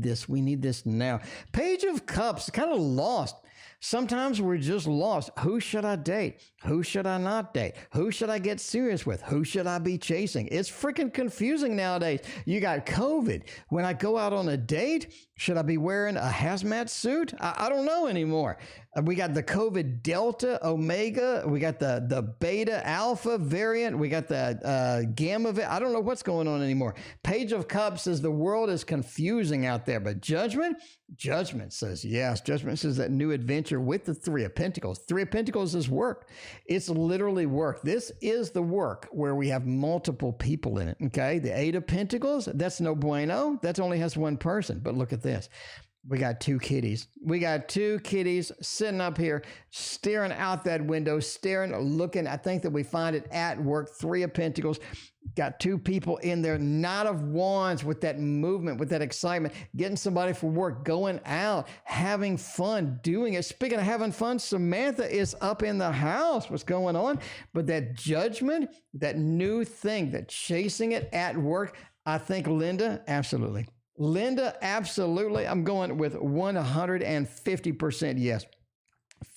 this. We need this now. Page of Cups, kind of lost. Sometimes we're just lost. Who should I date? Who should I not date? Who should I get serious with? Who should I be chasing? It's freaking confusing nowadays. You got COVID. When I go out on a date, should I be wearing a hazmat suit? I don't know anymore. We got the COVID Delta, Omega. We got the Beta Alpha variant. We got the Gamma variant. I don't know what's going on anymore. Page of Cups says the world is confusing out there, but Judgment says yes. Judgment says that new adventure with the Three of Pentacles. Three of Pentacles is work. It's literally work. This is the work where we have multiple people in it, okay? The Eight of Pentacles, that's no bueno. That only has one person, but look at this. We got two kitties. We got two kitties sitting up here, staring out that window, staring, looking. I think that we find it at work. Three of Pentacles. Got two people in there. Knight of Wands with that movement, with that excitement, getting somebody for work, going out, having fun, doing it. Speaking of having fun, Samantha is up in the house. What's going on? But that Judgment, that new thing, that chasing it at work, I think Linda, absolutely. Linda, absolutely. I'm going with 150% yes.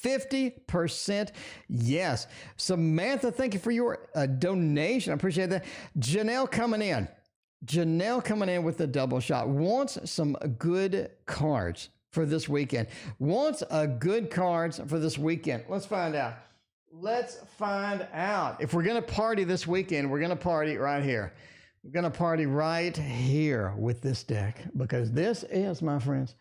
50% yes. Samantha, thank you for your donation. I appreciate that. Janelle coming in. Janelle coming in with the double shot. Wants some good cards for this weekend. Wants a good cards for this weekend. Let's find out. Let's find out. If we're going to party this weekend, we're going to party right here. We're going to party right here with this deck because this is, my friends,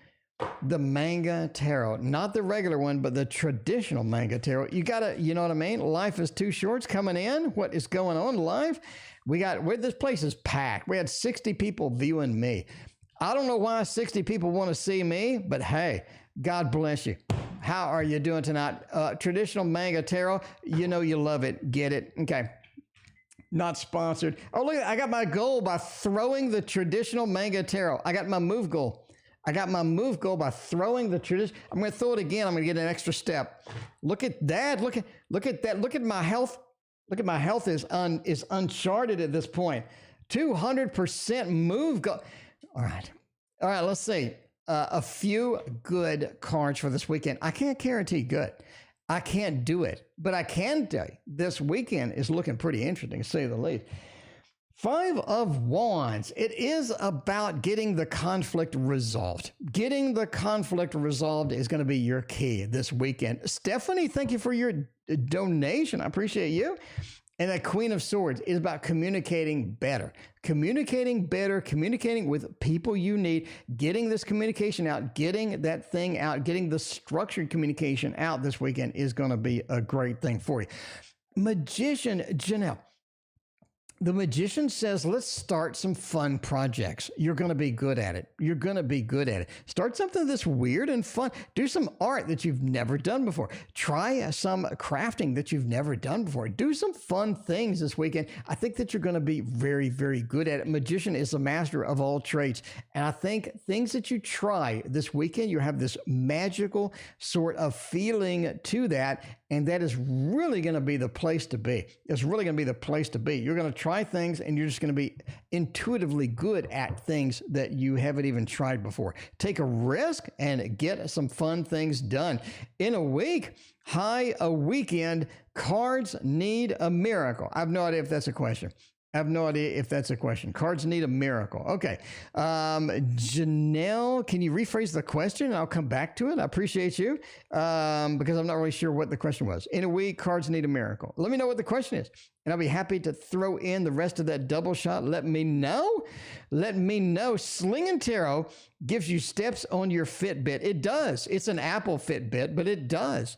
the Manga Tarot. Not the regular one, but the traditional Manga Tarot. You got to, you know what I mean? Life is too short. It's coming in. What is going on live? This place is packed. We had 60 people viewing me. I don't know why 60 people want to see me, but hey, God bless you. How are you doing tonight? Traditional Manga Tarot. You know you love it. Get it? Okay. Not sponsored. Oh, look, I got my goal by throwing the traditional Manga Tarot. I got my move goal. I got my move goal by throwing the tradition. I'm going to throw it again. I'm going to get an extra step. Look at that. Look at that. Look at my health. Look at my health is uncharted at this point. 200% move goal. All right. All right. Let's see. A few good cards for this weekend. I can't guarantee good. I can't do it, but I can tell you this weekend is looking pretty interesting, to say the least. Five of Wands. It is about getting the conflict resolved. Getting the conflict resolved is going to be your key this weekend. Stephanie, thank you for your donation. I appreciate you. And that Queen of Swords is about communicating better. Communicating better, communicating with people you need, getting this communication out, getting that thing out, getting the structured communication out this weekend is going to be a great thing for you. Magician, Janelle. The Magician says, let's start some fun projects. You're going to be good at it. You're going to be good at it. Start something that's weird and fun. Do some art that you've never done before. Try some crafting that you've never done before. Do some fun things this weekend. I think that you're going to be very, very good at it. Magician is a master of all trades. And I think things that you try this weekend, you have this magical sort of feeling to that. And that is really going to be the place to be. It's really going to be the place to be. You're going to try things and you're just going to be intuitively good at things that you haven't even tried before. Take a risk and get some fun things done. In a week, a weekend, cards need a miracle. I have no idea if that's a question. I have no idea if that's a question. Cards need a miracle. Okay. Janelle, can you rephrase the question? I'll come back to it. I appreciate you because I'm not really sure what the question was. In a week, cards need a miracle. Let me know what the question is, and I'll be happy to throw in the rest of that double shot. Let me know. Let me know. Slinging Tarot gives you steps on your Fitbit. It does. It's an Apple Fitbit, but it does.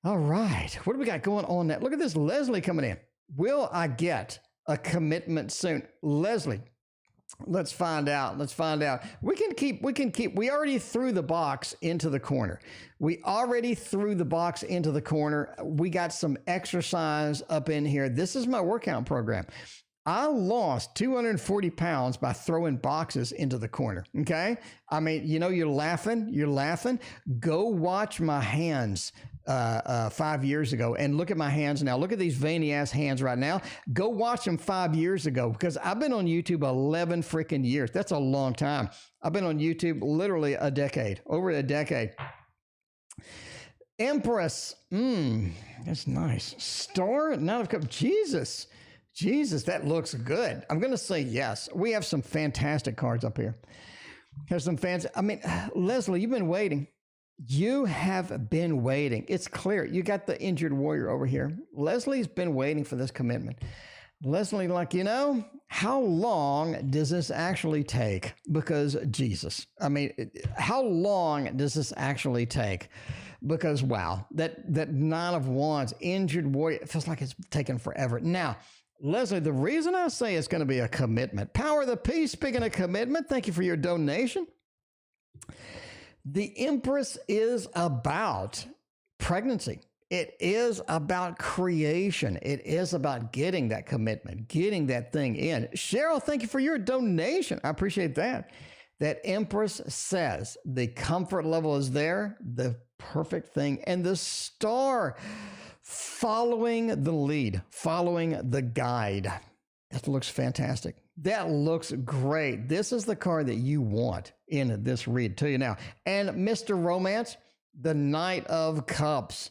All right. What do we got going on now? Look at this Leslie coming in. Will I get a commitment soon? Leslie, let's find out. Let's find out. We already threw the box into the corner. We got some exercise up in here. This is my workout program. I lost 240 pounds by throwing boxes into the corner. Okay. I mean, you're laughing. Go watch my hands 5 years ago and look at my hands now. Look at these veiny ass hands right now. Go watch them 5 years ago, because I've been on YouTube 11 freaking years. That's a long time. I've been on YouTube literally over a decade. Empress. That's nice. Star, Knight of Cups. Jesus, that looks good. I'm going to say yes. We have some fantastic cards up here. There's some fans. I mean, Leslie, you've been waiting. You have been waiting. It's clear. You got the injured warrior over here. Leslie's been waiting for this commitment. Leslie, how long does this actually take? Because Jesus, I mean, how long does this actually take? Because, wow, that Nine of Wands, injured warrior, it feels like it's taken forever. Now, Leslie, the reason I say it's going to be a commitment, Power of the Peace, speaking of commitment, thank you for your donation. The Empress is about pregnancy. It is about creation. It is about getting that commitment, getting that thing in. Cheryl, thank you for your donation. I appreciate that. That Empress says the comfort level is there, the perfect thing, and the Star following the lead, following the guide. That looks fantastic. That looks great. This is the card that you want in this read. Tell you now. And Mr. Romance, the Knight of Cups.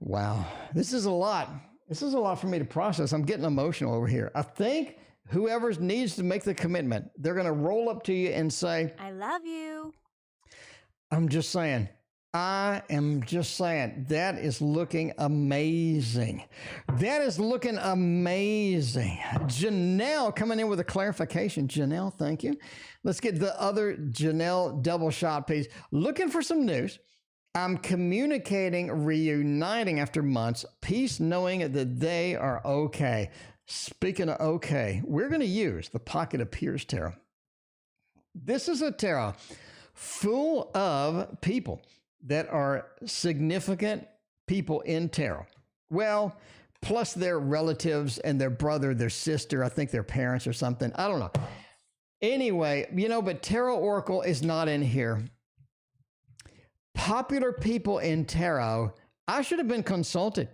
Wow. This is a lot. This is a lot for me to process. I'm getting emotional over here. I think whoever needs to make the commitment, they're going to roll up to you and say, I love you. I'm just saying. I am just saying, that is looking amazing. That is looking amazing. Janelle coming in with a clarification. Janelle, thank you. Let's get the other Janelle double shot, please. Looking for some news. I'm communicating, reuniting after months. Peace knowing that they are okay. Speaking of okay, we're going to use the Pocket of Peers Tarot. This is a tarot full of people that are significant people in tarot. Well, plus their relatives and their brother, their sister, I think their parents or something. I don't know. Anyway, but Tarot Oracle is not in here. Popular people in tarot, I should have been consulted.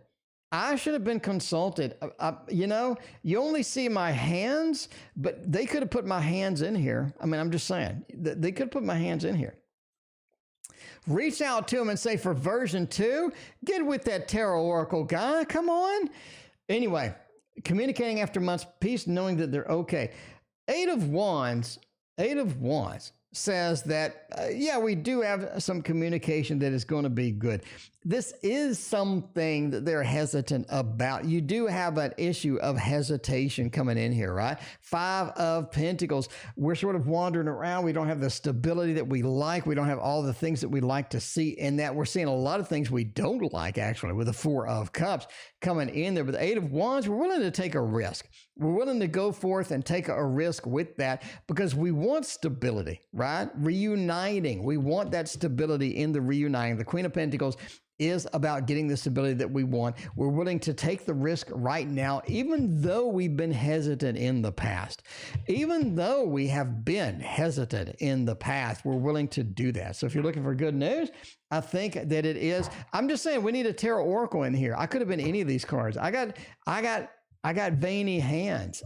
You only see my hands, but they could have put my hands in here. I mean, I'm just saying, they could put my hands in here. Reach out to him and say, for version 2, get with that Tarot Oracle guy. Come on. Anyway, communicating after months, peace, knowing that they're okay. Eight of Wands says that, we do have some communication that is going to be good. This is something that they're hesitant about. You do have an issue of hesitation coming in here, right? Five of Pentacles. We're sort of wandering around. We don't have the stability that we like. We don't have all the things that we like to see in that. We're seeing a lot of things we don't like, actually, with the Four of Cups coming in there. But the Eight of Wands, we're willing to take a risk. We're willing to go forth and take a risk with that because we want stability, right? Reuniting. We want that stability in the reuniting. The Queen of Pentacles is about getting the stability that we want. We're willing to take the risk right now, even though we've been hesitant in the past. Even though we have been hesitant in the past, we're willing to do that. So if you're looking for good news, I think that it is. I'm just saying we need a Tarot Oracle in here. I could have been any of these cards. I got veiny hands.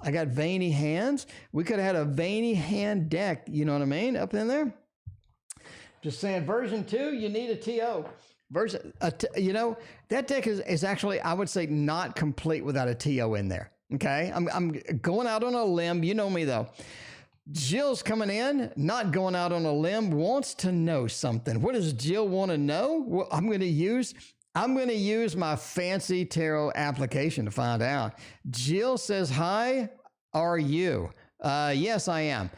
We could have had a veiny hand deck, you know what I mean, up in there. Just saying, version 2, you need a TO. That deck is actually, I would say, not complete without a TO in there. Okay, I'm going out on a limb. You know me though. Jill's coming in, not going out on a limb, wants to know something. What does Jill want to know? Well, I'm going to use my fancy tarot application to find out. Jill says, "Hi, are you?" Yes, I am.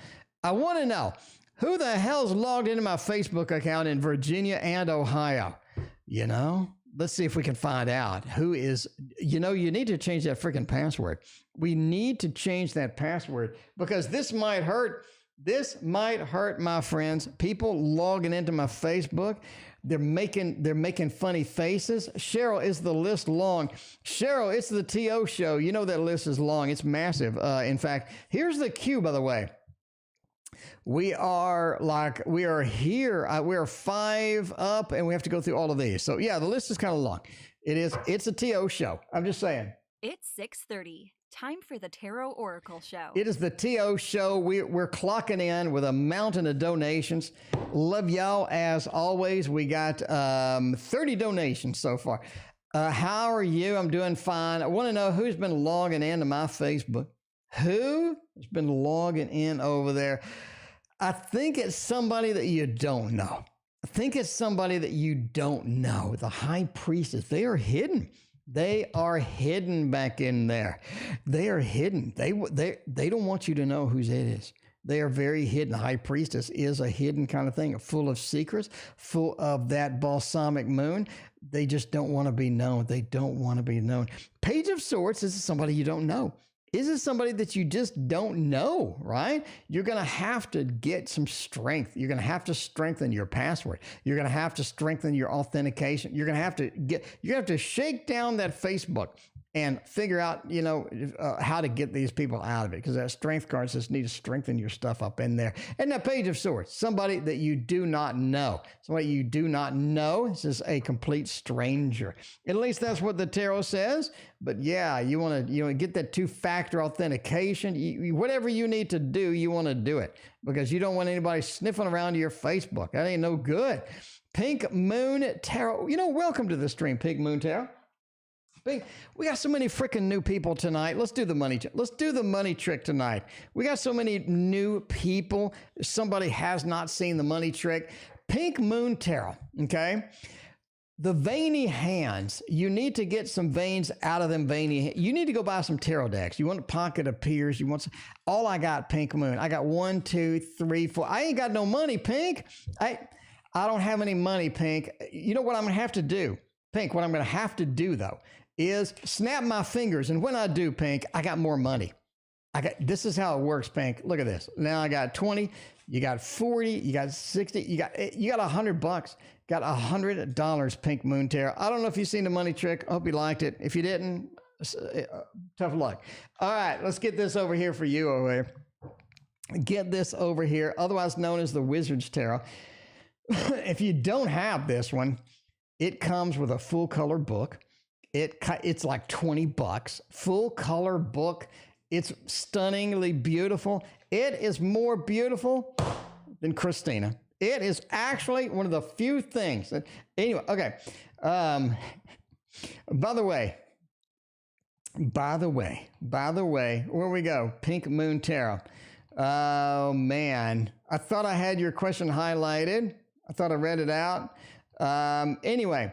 I want to know who the hell's logged into my Facebook account in Virginia and Ohio. You know, let's see if we can find out who is. You know, you need to change that freaking password. We need to change that password because this might hurt. This might hurt, my friends. People logging into my Facebook, they're making funny faces. Cheryl, is the list long? Cheryl, it's the TO show. You know that list is long. It's massive. In fact, here's the cue, by the way. We are here. We are 5 up, and we have to go through all of these. So yeah, the list is kind of long. It's a TO show. I'm just saying. It's 6:30. Time for the Tarot Oracle Show. It is the TO show. We're clocking in with a mountain of donations. Love y'all as always. We got 30 donations so far. How are you? I'm doing fine. I want to know who's been logging into my Facebook. Who has been logging in over there? I think it's somebody that you don't know. I think it's somebody that you don't know. The high priestess. They are hidden. They are hidden back in there. They are hidden. They don't want you to know whose it is. They are very hidden. The high priestess is a hidden kind of thing, full of secrets, full of that balsamic moon. They just don't want to be known. They don't want to be known. Page of Swords is somebody you don't know. Is it somebody that you just don't know, right? You're going to have to get some strength. You're going to have to strengthen your password. You're going to have to strengthen your authentication. You're going to have to shake down that Facebook and figure out, how to get these people out of it, because that strength card says need to strengthen your stuff up in there. And that Page of Swords, somebody that you do not know. Somebody you do not know. This is a complete stranger. At least that's what the tarot says. But yeah, you want to get that 2-factor authentication. Whatever you need to do, you want to do it, because you don't want anybody sniffing around your Facebook. That ain't no good. Pink Moon Tarot. Welcome to the stream, Pink Moon Tarot. We got so many freaking new people tonight. Let's do the money. Let's do the money trick tonight. We got so many new people. Somebody has not seen the money trick. Pink Moon Tarot. Okay. The veiny hands. You need to get some veins out of them veiny. You need to go buy some tarot decks. You want a pocket of peers. You want some, all I got, Pink Moon. I got 1, 2, 3, 4. I ain't got no money, Pink. I don't have any money, Pink. You know what I'm going to have to do? Pink, what I'm going to have to do, though, is snap my fingers. And when I do, Pink, I got more money. This is how it works, Pink. Look at this. Now I got 20, you got 40, you got 60, you got $100. Got $100, Pink Moon Tarot. I don't know if you've seen the money trick. I hope you liked it. If you didn't, tough luck. All right, let's get this over here for you over here. Get this over here, otherwise known as the Wizard's Tarot. If you don't have this one, it comes with a full color book. It's like $20, full color book. It's stunningly beautiful. It is more beautiful than Christina. It is actually one of the few things that, anyway, okay. By the way, where we go? Pink Moon Tarot. Oh man, I thought I had your question highlighted. I thought I read it out. Anyway,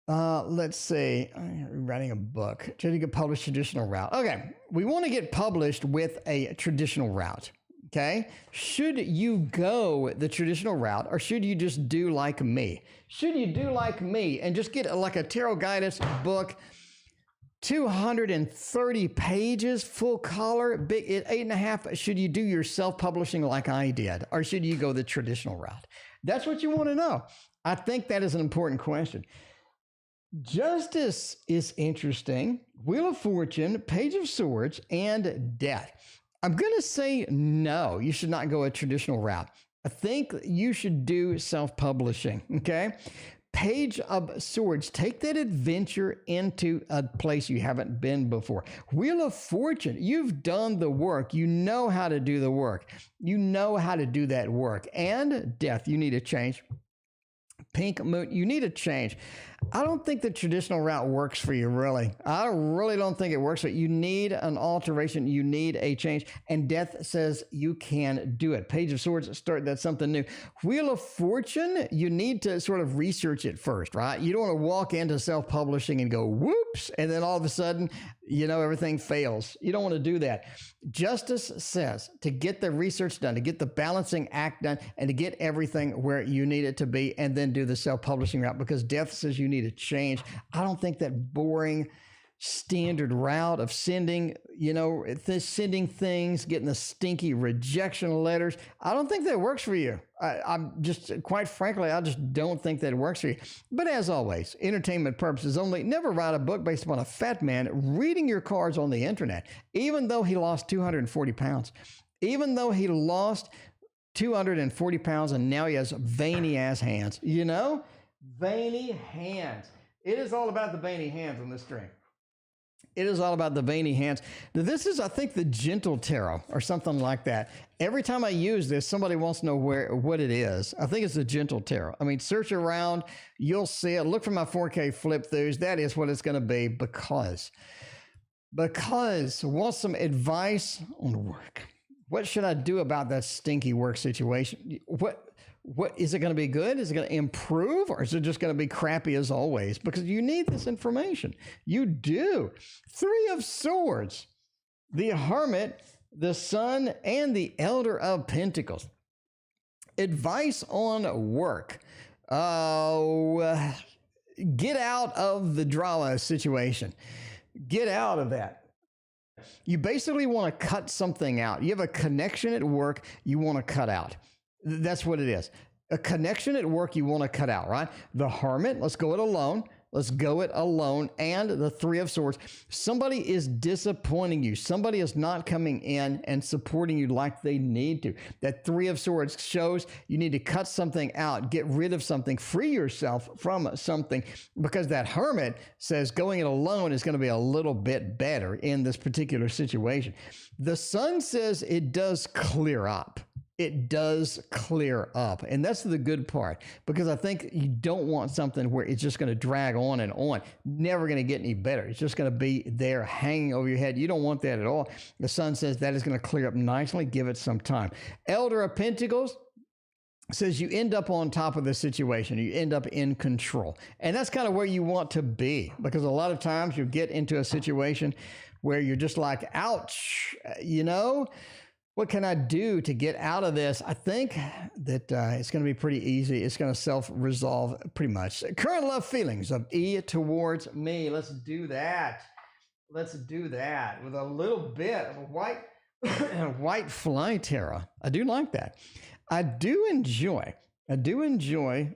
let's see. I'm writing a book. Should you get published traditional route? Okay, we want to get published with a traditional route. Okay, should you go the traditional route, or should you just do like me? Should you do like me and just get like a tarot guidance book, 230 pages, full color, big, 8.5? Should you do your self-publishing like I did, or should you go the traditional route? That's what you want to know. I think that is an important question. Justice is interesting. Wheel of Fortune, Page of Swords, and Death. I'm going to say no, you should not go a traditional route. I think you should do self-publishing, okay? Page of Swords, take that adventure into a place you haven't been before. Wheel of Fortune, you've done the work. You know how to do the work. You know how to do that work. And Death, you need to change. Pink Moon, you need to change. I don't think the traditional route works for you, really. I really don't think it works for you. You need an alteration. You need a change. And Death says you can do it. Page of Swords, that's something new. Wheel of Fortune, you need to sort of research it first, right? You don't want to walk into self-publishing and go, whoops, and then all of a sudden, everything fails. You don't want to do that. Justice says to get the research done, to get the balancing act done, and to get everything where you need it to be, and then do the self-publishing route, because Death says you need to change. I don't think that boring standard route of sending things, getting the stinky rejection letters, I don't think that works for you. I'm just, quite frankly, I just don't think that it works for you. But as always, entertainment purposes only. Never write a book based upon a fat man reading your cards on the internet, even though he lost 240 pounds, even though he lost 240 pounds and now he has veiny ass hands, veiny hands. It is all about the veiny hands on this string. It is all about the veiny hands. This is, I think, the Gentle Tarot or something like that. Every time I use this, somebody wants to know what it is. I think it's the Gentle Tarot. I mean, search around, you'll see it. Look for my 4K flip throughs. That is what it's going to be, because want some advice on work. What should I do about that stinky work situation? What is it going to be good? Is it going to improve, or is it just going to be crappy as always? Because you need this information. You do. 3 of Swords, the Hermit, the Sun, and the Elder of Pentacles. Advice on work. Get out of the drama situation. Get out of that. You basically want to cut something out. You have a connection at work you want to cut out. That's what it is. A connection at work you want to cut out, right? The Hermit, let's go it alone. Let's go it alone. And the 3 of Swords. Somebody is disappointing you. Somebody is not coming in and supporting you like they need to. That 3 of Swords shows you need to cut something out, get rid of something, free yourself from something, because that Hermit says going it alone is going to be a little bit better in this particular situation. The Sun says it does clear up. It does clear up. And that's the good part, because I think you don't want something where it's just going to drag on and on, never going to get any better. It's just going to be there hanging over your head. You don't want that at all. The Sun says that is going to clear up nicely. Give it some time. Elder of Pentacles says you end up on top of the situation. You end up in control. And that's kind of where you want to be, because a lot of times you get into a situation where you're just like, ouch, what can I do to get out of this? I think that it's going to be pretty easy. It's going to self-resolve pretty much. Current love feelings of E towards me. Let's do that. Let's do that with a little bit of a white fly tarot. I do like that. I do enjoy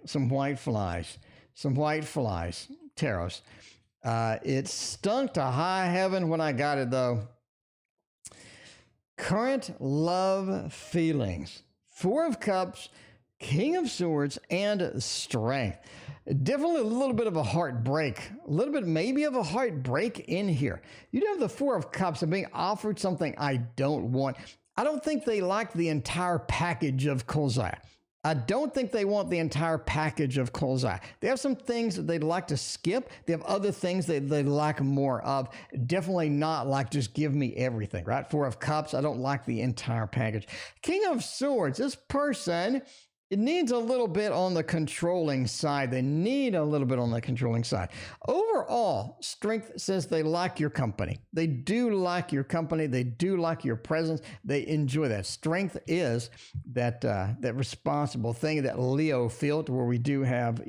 some white flies tarots. It stunk to high heaven when I got it, though. Current love feelings. 4 of Cups, King of Swords, and Strength. Definitely a little bit of a heartbreak. A little bit maybe of a heartbreak in here. You do have the 4 of Cups and being offered something I don't want. I don't think they like the entire package of Kolzai. I don't think they want the entire package of Kolzai. They have some things that they'd like to skip. They have other things that they like more of. Definitely not like just give me everything, right? 4 of Cups, I don't like the entire package. King of Swords, this person, it needs a little bit on the controlling side. They need a little bit on the controlling side. Overall, Strength says they like your company. They do like your company. They do like your presence. They enjoy that. Strength is that responsible thing, that Leo field where we do have,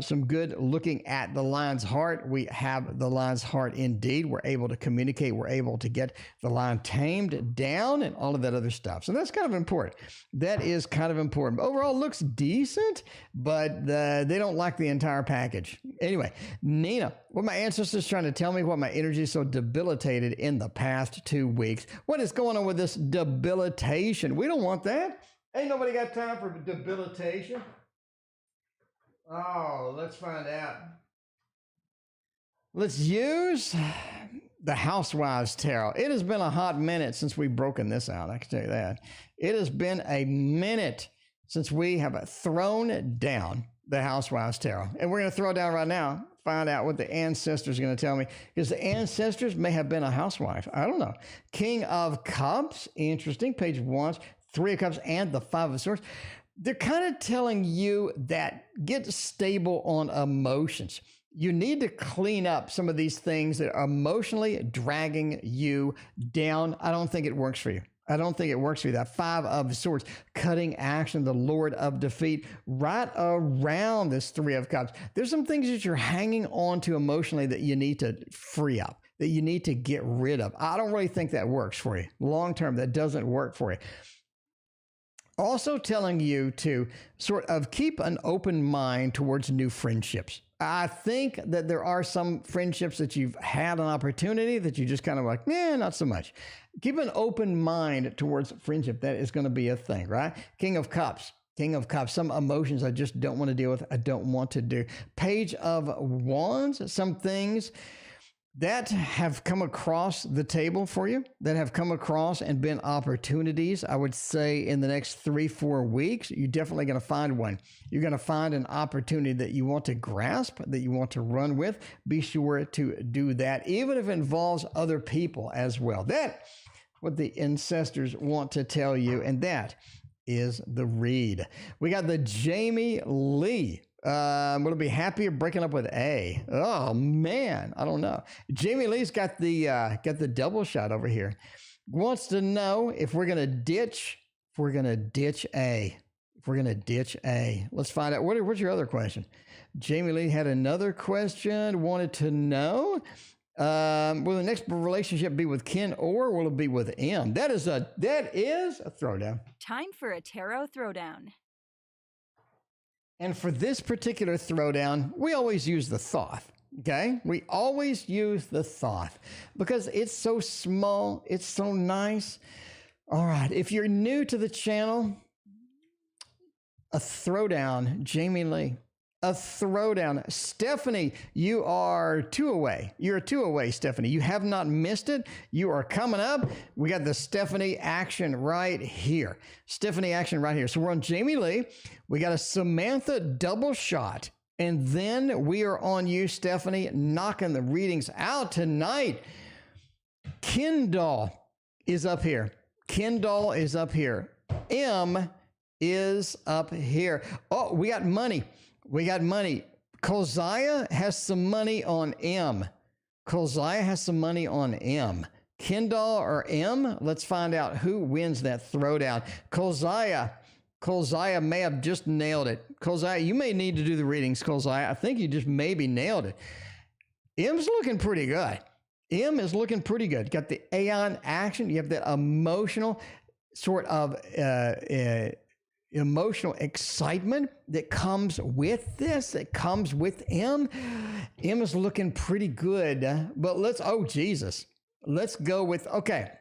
some good looking at the lion's heart. We have the lion's heart indeed. We're able to communicate. We're able to get the lion tamed down and all of that other stuff. So that's kind of important. That is kind of important. Overall looks decent, but they don't like the entire package. Anyway, Nina, what my ancestors trying to tell me, what my energy is so debilitated in the past 2 weeks. What is going on with this debilitation? We don't want that. Ain't nobody got time for debilitation. Oh, let's find out. Let's use the Housewives Tarot. It has been a hot minute since we've broken this out. I can tell you that. It has been a minute since we have thrown down the Housewives Tarot. And we're going to throw down right now, find out what the ancestors are going to tell me, because the ancestors may have been a housewife. I don't know. King of Cups, interesting. Page 1, 3 of Cups, and the 5 of Swords. They're kind of telling you that get stable on emotions. You need to clean up some of these things that are emotionally dragging you down. I don't think it works for you. I don't think it works for you. That 5 of Swords, cutting action, the Lord of Defeat, right around this 3 of Cups. There's some things that you're hanging on to emotionally that you need to free up, that you need to get rid of. I don't really think that works for you. Long term, that doesn't work for you. Also telling you to sort of keep an open mind towards new friendships. I think that there are some friendships that you've had an opportunity that you just kind of like, not so much. Keep an open mind towards friendship. That is going to be a thing, right? King of Cups. King of Cups. Some emotions I just don't want to deal with. I don't want to do. Page of Wands. Some things that have come across the table for you, that have come across and been opportunities, I would say in the next 3-4 weeks, you're definitely going to find one. You're going to find an opportunity that you want to grasp, that you want to run with. Be sure to do that, even if it involves other people as well. That's what the ancestors want to tell you, and that is the read. We got the Jamie Lee. Will it be happier breaking up with A? Oh man, I don't know. Jamie Lee's got the double shot over here. Wants to know if we're gonna ditch A. If we're gonna ditch A. Let's find out. What's your other question? Jamie Lee had another question. Wanted to know. Will the next relationship be with Ken or will it be with M? That is a throwdown. Time for a tarot throwdown. And for this particular throwdown, we always use the Thoth, okay? We always use the Thoth because it's so small, it's so nice. All right, if you're new to the channel, a throwdown, Jamie Lee. A throwdown. Stephanie, you are 2 away. You're 2 away, Stephanie. You have not missed it. You are coming up. We got the Stephanie action right here. Stephanie action right here. So we're on Jamie Lee. We got a Samantha double shot. And then we are on you, Stephanie, knocking the readings out tonight. Kendall is up here. Kendall is up here. M is up here. Oh, we got money. We got money. Kolziah has some money on M. Kolziah has some money on M. Kendall or M? Let's find out who wins that throwdown. Kolziah may have just nailed it. Kolziah, you may need to do the readings, Kolziah. I think you just maybe nailed it. M's looking pretty good. M is looking pretty good. Got the Aeon action. You have that emotional sort of emotional excitement that comes with this, that comes with M. M is looking pretty good, but Jesus. Let's go with, okay.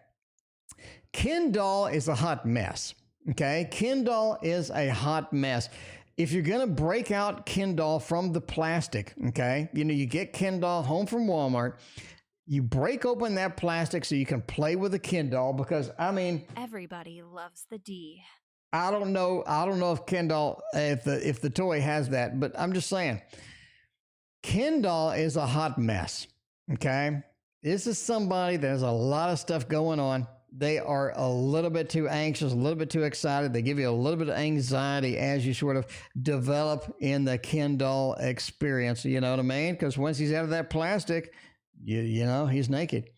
Kendall is a hot mess, okay? Kendall is a hot mess. If you're going to break out Kendall from the plastic, okay, you get Kendall home from Walmart, you break open that plastic so you can play with the Kendall because, everybody loves the D. I don't know if Kendall, if the toy has that, but I'm just saying, Kendall is a hot mess, okay? This is somebody that has a lot of stuff going on. They are a little bit too anxious, a little bit too excited. They give you a little bit of anxiety as you sort of develop in the Kendall experience, you know what I mean? Because once he's out of that plastic, you know, he's naked.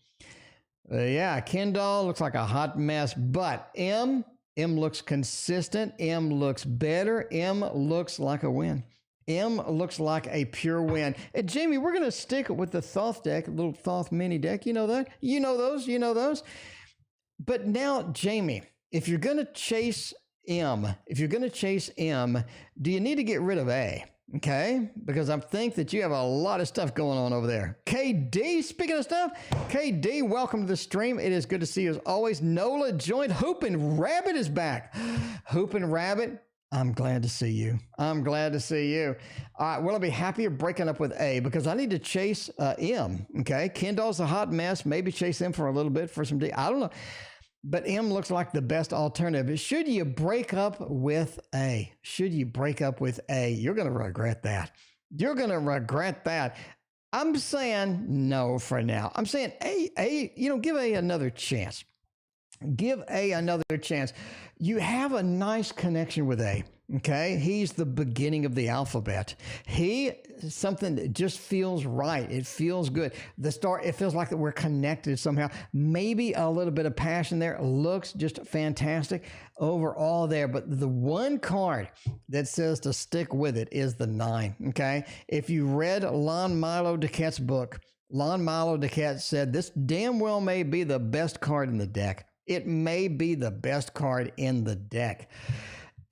Kendall looks like a hot mess, but M looks consistent. M looks better. M looks like a win. M looks like a pure win. And Jamie, we're going to stick with the Thoth deck, a little Thoth mini deck. You know that? You know those. But now, Jamie, if you're going to chase M, do you need to get rid of A? Okay, because I think that you have a lot of stuff going on over there. KD, speaking of stuff, KD, welcome to the stream. It is good to see you as always. Nola joined. Hoopin' Rabbit is back. Hoopin' Rabbit, I'm glad to see you. All right, will I be happier breaking up with A? Because I need to chase M, okay? Kendall's a hot mess. Maybe chase them for a little bit for some D. I don't know. but M looks like the best alternative. Should you break up with A? Should you break up with A? You're going to regret that. You're going to regret that. I'm saying no for now. I'm saying A, give A another chance. Give A another chance. You have a nice connection with A. Okay, he's the beginning of the alphabet. Something that just feels right. It feels good. It feels like that we're connected somehow. Maybe a little bit of passion there. Looks just fantastic overall there. But the one card that says to stick with it is the 9. Okay, if you read Lon Milo DeCat's book, Lon Milo DeCat said this damn well may be the best card in the deck. It may be the best card in the deck.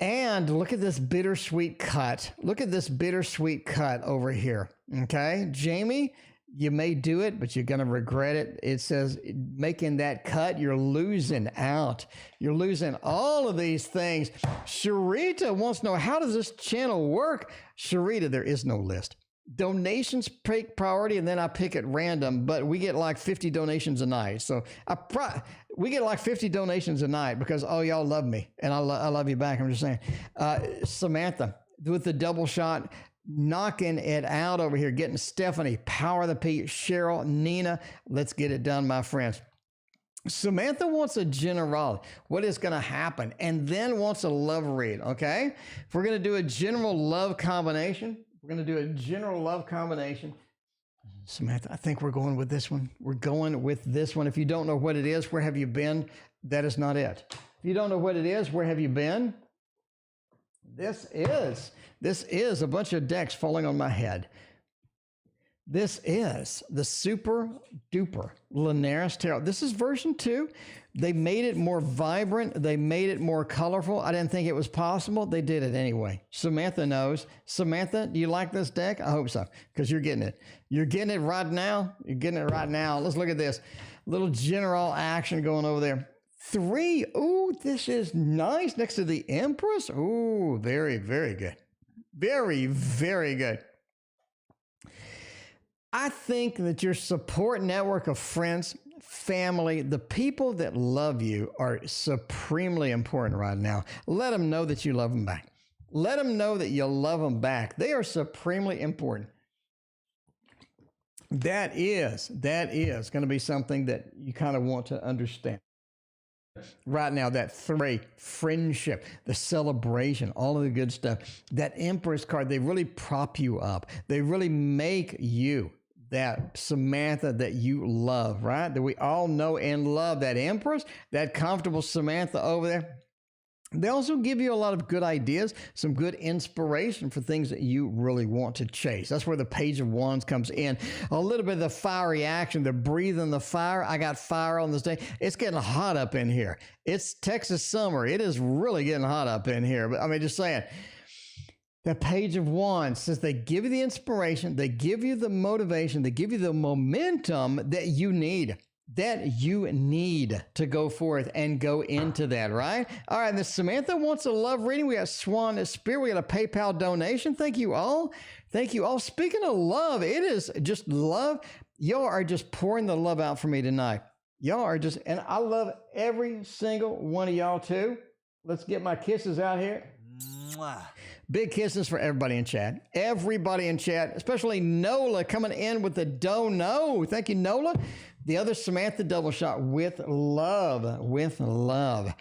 And look at this bittersweet cut. Look at this bittersweet cut over here. Okay, Jamie, you may do it, but you're going to regret it. It says making that cut, you're losing out. You're losing all of these things. Sharita wants to know, how does this channel work? Sharita, there is no list. Donations take priority, and then I pick at random, but we get like 50 donations a night. So we get like 50 donations a night because, oh, y'all love me, and I love you back. I'm just saying. Samantha with the double shot, knocking it out over here, getting Stephanie, Power of the P, Cheryl, Nina. Let's get it done, my friends. Samantha wants a general, what is going to happen, and then wants a love read, okay? If we're going to do a general love combination, we're going to do a general love combination. Samantha, I think we're going with this one. We're going with this one. If you don't know what it is, where have you been? That is not it. If you don't know what it is, where have you been? This is a bunch of decks falling on my head. This is the super duper Linares Tarot. This is version 2. They made it more vibrant. They made it more colorful. I didn't think it was possible. They did it anyway. Samantha knows. Samantha, do you like this deck? I hope so, because you're getting it. You're getting it right now. You're getting it right now. Let's look at this. Little general action going over there. 3. Ooh, this is nice. Next to the Empress. Ooh, very, very good. Very, very good. I think that your support network of friends, family, the people that love you are supremely important right now. Let them know that you love them back. Let them know that you love them back. They are supremely important. That is going to be something that you kind of want to understand. Right now, that 3, friendship, the celebration, all of the good stuff. That Empress card, they really prop you up. They really make you that Samantha that you love, right? That we all know and love. That Empress, that comfortable Samantha over there. They also give you a lot of good ideas, some good inspiration for things that you really want to chase. That's where the Page of Wands comes in. A little bit of the fiery action, the breathing the fire. I got fire on this day. It's getting hot up in here. It's Texas summer. It is really getting hot up in here. But I mean, just saying, the Page of Wands says they give you the inspiration, they give you the motivation, they give you the momentum that you need. To go forth and go into that, right? All right, Miss Samantha wants a love reading. We got Swan Spirit. We got a PayPal donation. Thank you all. Thank you all. Speaking of love, it is just love. Y'all are just pouring the love out for me tonight. Y'all are just, and I love every single one of y'all too. Let's get my kisses out here. Mwah. Big kisses for everybody in chat. Everybody in chat, especially Nola coming in with the dono. Thank you, Nola. The other Samantha double shot with love, with love.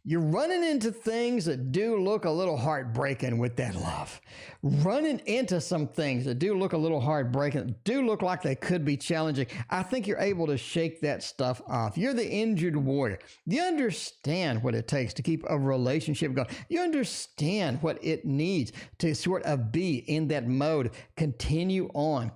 You're running into things that do look a little heartbreaking with that love. Running into some things that do look a little heartbreaking, do look like they could be challenging. I think you're able to shake that stuff off. You're the injured warrior. You understand what it takes to keep a relationship going. You understand what it needs to sort of be in that mode. Continue on,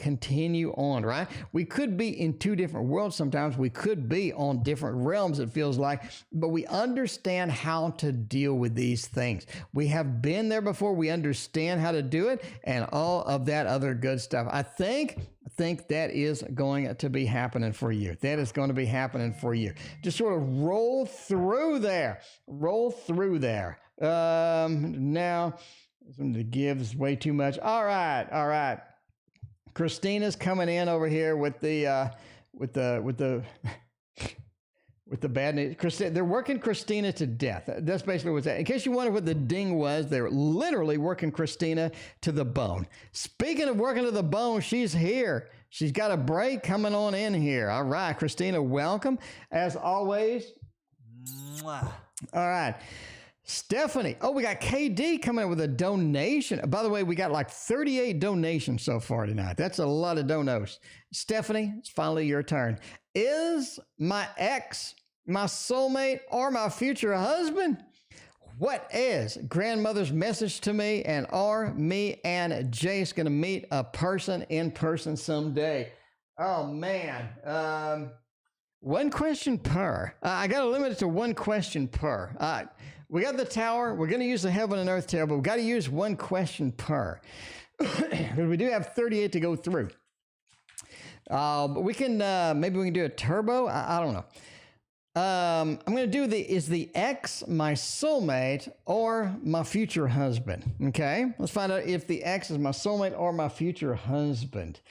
right? We could be in two different worlds sometimes. We could be on different realms, it feels like, but we understand how to deal with these things. We have been there before. We understand how to do it and all of that other good stuff. I think that is going to be happening for you. That is going to be happening for you. Just sort of roll through there. Now, somebody gives way too much. All right. Christina's coming in over here with the with the bad news. They're working Christina to death. That's basically what's that. In case you wonder what the ding was, they're literally working Christina to the bone. Speaking of working to the bone, she's here. She's got a break coming on in here. All right, Christina, welcome. As always. Mwah. All right. Stephanie. Oh, we got KD coming in with a donation. By the way, we got like 38 donations so far tonight. That's a lot of donos. Stephanie, it's finally your turn. Is my ex my soulmate or my future husband? What is grandmother's message to me, and are me and Jace going to meet a person in person someday? Oh, man. One question per. I got to limit it to one question per. We got the tower. We're going to use the heaven and earth tarot, but we got to use one question per. We do have 38 to go through. But we can, maybe we can do a turbo. I don't know. I'm going to do is the ex my soulmate or my future husband? Okay. Let's find out if the ex is my soulmate or my future husband.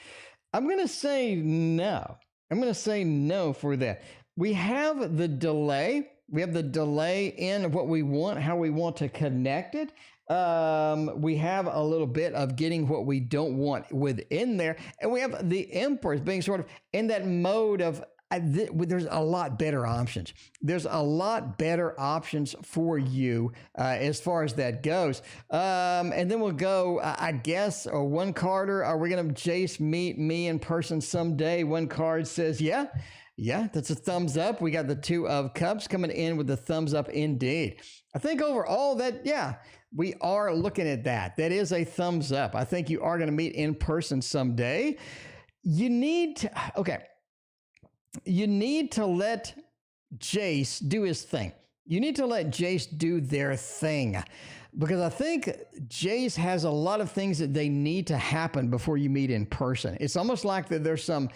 I'm going to say no. I'm going to say no for that. We have the delay. We have the delay in what we want, how we want to connect it. We have a little bit of getting what we don't want within there. And we have the Empress being sort of in that mode of, there's a lot better options. There's a lot better options for you as far as that goes. And then we'll go, I guess, one carder. Are we going to Jace meet me in person someday? One card says, yeah. Yeah, that's a thumbs up. We got the Two of Cups coming in with the thumbs up indeed. I think overall that, yeah, we are looking at that. That is a thumbs up. I think you are going to meet in person someday. You need to, okay. You need to let Jace do his thing. You need to let Jace do their thing, because I think Jace has a lot of things that they need to happen before you meet in person. It's almost like that there's some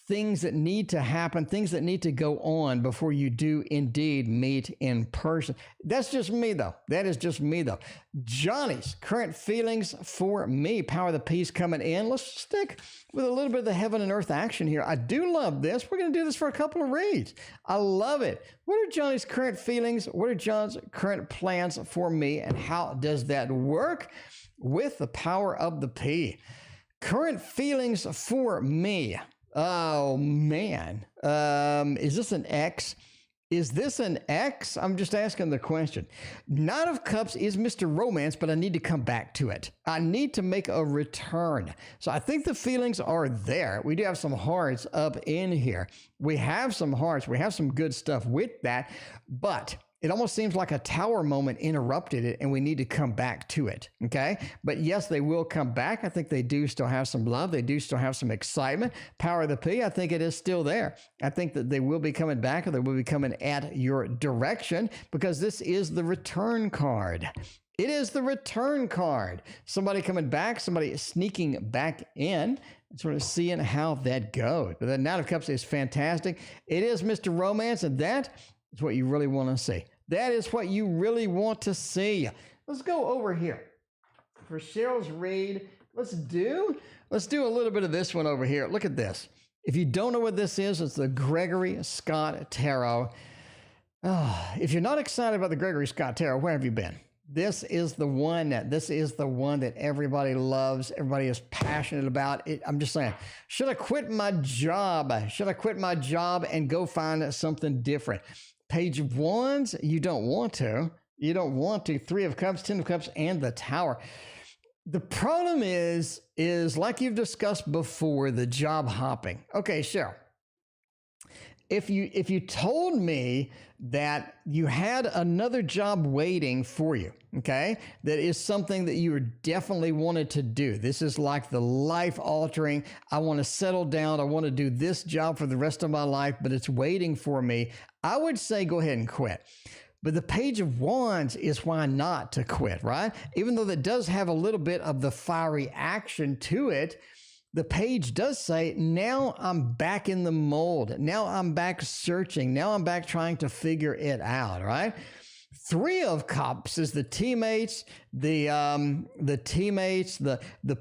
things that need to happen, things that need to go on before you do indeed meet in person. That's just me, though. That is just me, though. Johnny's current feelings for me. Power of the Peace coming in. Let's stick with a little bit of the heaven and earth action here. I do love this. We're going to do this for a couple of reads. I love it. What are Johnny's current feelings? What are John's current plans for me? And how does that work with the power of the P? Current feelings for me. Oh, man. Is this an X? Is this an X? I'm just asking the question. Knight of Cups is Mr. Romance, but I need to come back to it. I need to make a return. So I think the feelings are there. We do have some hearts up in here. We have some hearts. We have some good stuff with that, but it almost seems like a tower moment interrupted it, and we need to come back to it, okay? But yes, they will come back. I think they do still have some love. They do still have some excitement. Power of the P, I think it is still there. I think that they will be coming back, or they will be coming at your direction, because this is the return card. It is the return card. Somebody coming back, somebody sneaking back in, and sort of seeing how that goes. But the Knight of Cups is fantastic. It is Mr. Romance, and that is what you really want to see. That is what you really want to see. Let's go over here. For Cheryl's read, let's do a little bit of this one over here. Look at this. If you don't know what this is, it's the Gregory Scott Tarot. If you're not excited about the Gregory Scott Tarot, where have you been? This is the one that everybody loves. Everybody is passionate about it. I'm just saying, should I quit my job? Should I quit my job and go find something different? Page of Wands, you don't want to. You don't want to. 3 of Cups, 10 of Cups, and the Tower. The problem is like you've discussed before, the job hopping. Okay, Cheryl. If you told me that you had another job waiting for you, okay, that is something that you definitely wanted to do. This is like the life-altering, I want to settle down, I want to do this job for the rest of my life, but it's waiting for me, I would say go ahead and quit. But the Page of Wands is why not to quit, right? Even though that does have a little bit of the fiery action to it, the page does say, now I'm back in the mold. Now I'm back searching. Now I'm back trying to figure it out, right? Three of Cups is the teammates, the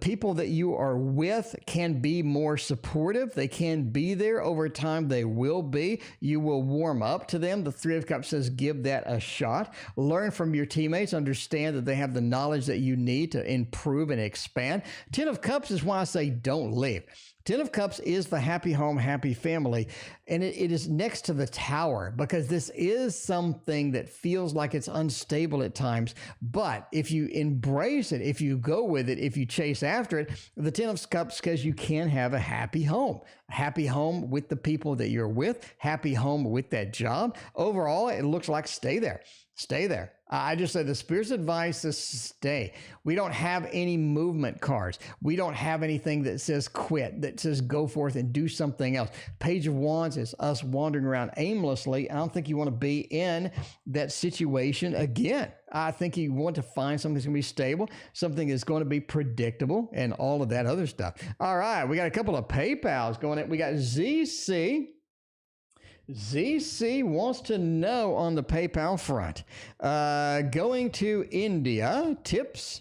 people that you are with can be more supportive. They can be there over time. They will be. You will warm up to them. The Three of Cups says give that a shot. Learn from your teammates. Understand that they have the knowledge that you need to improve and expand. Ten of Cups is why I say don't leave. Ten of Cups is the happy home, happy family, and it is next to the Tower because this is something that feels like it's unstable at times, but if you embrace it, if you go with it, if you chase after it, the Ten of Cups says you can have a happy home with the people that you're with, happy home with that job. Overall, it looks like stay there. Stay there. I just said the Spirit's advice is stay. We don't have any movement cards. We don't have anything that says quit, that says go forth and do something else. Page of Wands is us wandering around aimlessly. I don't think you want to be in that situation again. I think you want to find something that's going to be stable, something that's going to be predictable, and all of that other stuff. All right, we got a couple of PayPals going in. We got ZC. ZC wants to know on the PayPal front, going to India, tips.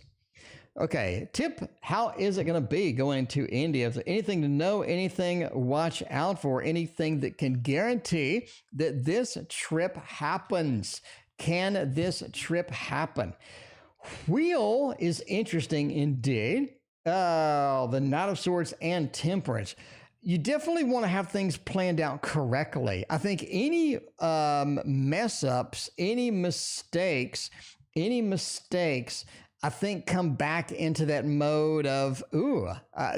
Okay, tip, how is it going to be going to India? If there's anything to know, anything watch out for, anything that can guarantee that this trip happens? Can this trip happen? Wheel is interesting indeed. The Knight of Swords and Temperance. You definitely want to have things planned out correctly. I think any mess ups, any mistakes, I think come back into that mode of,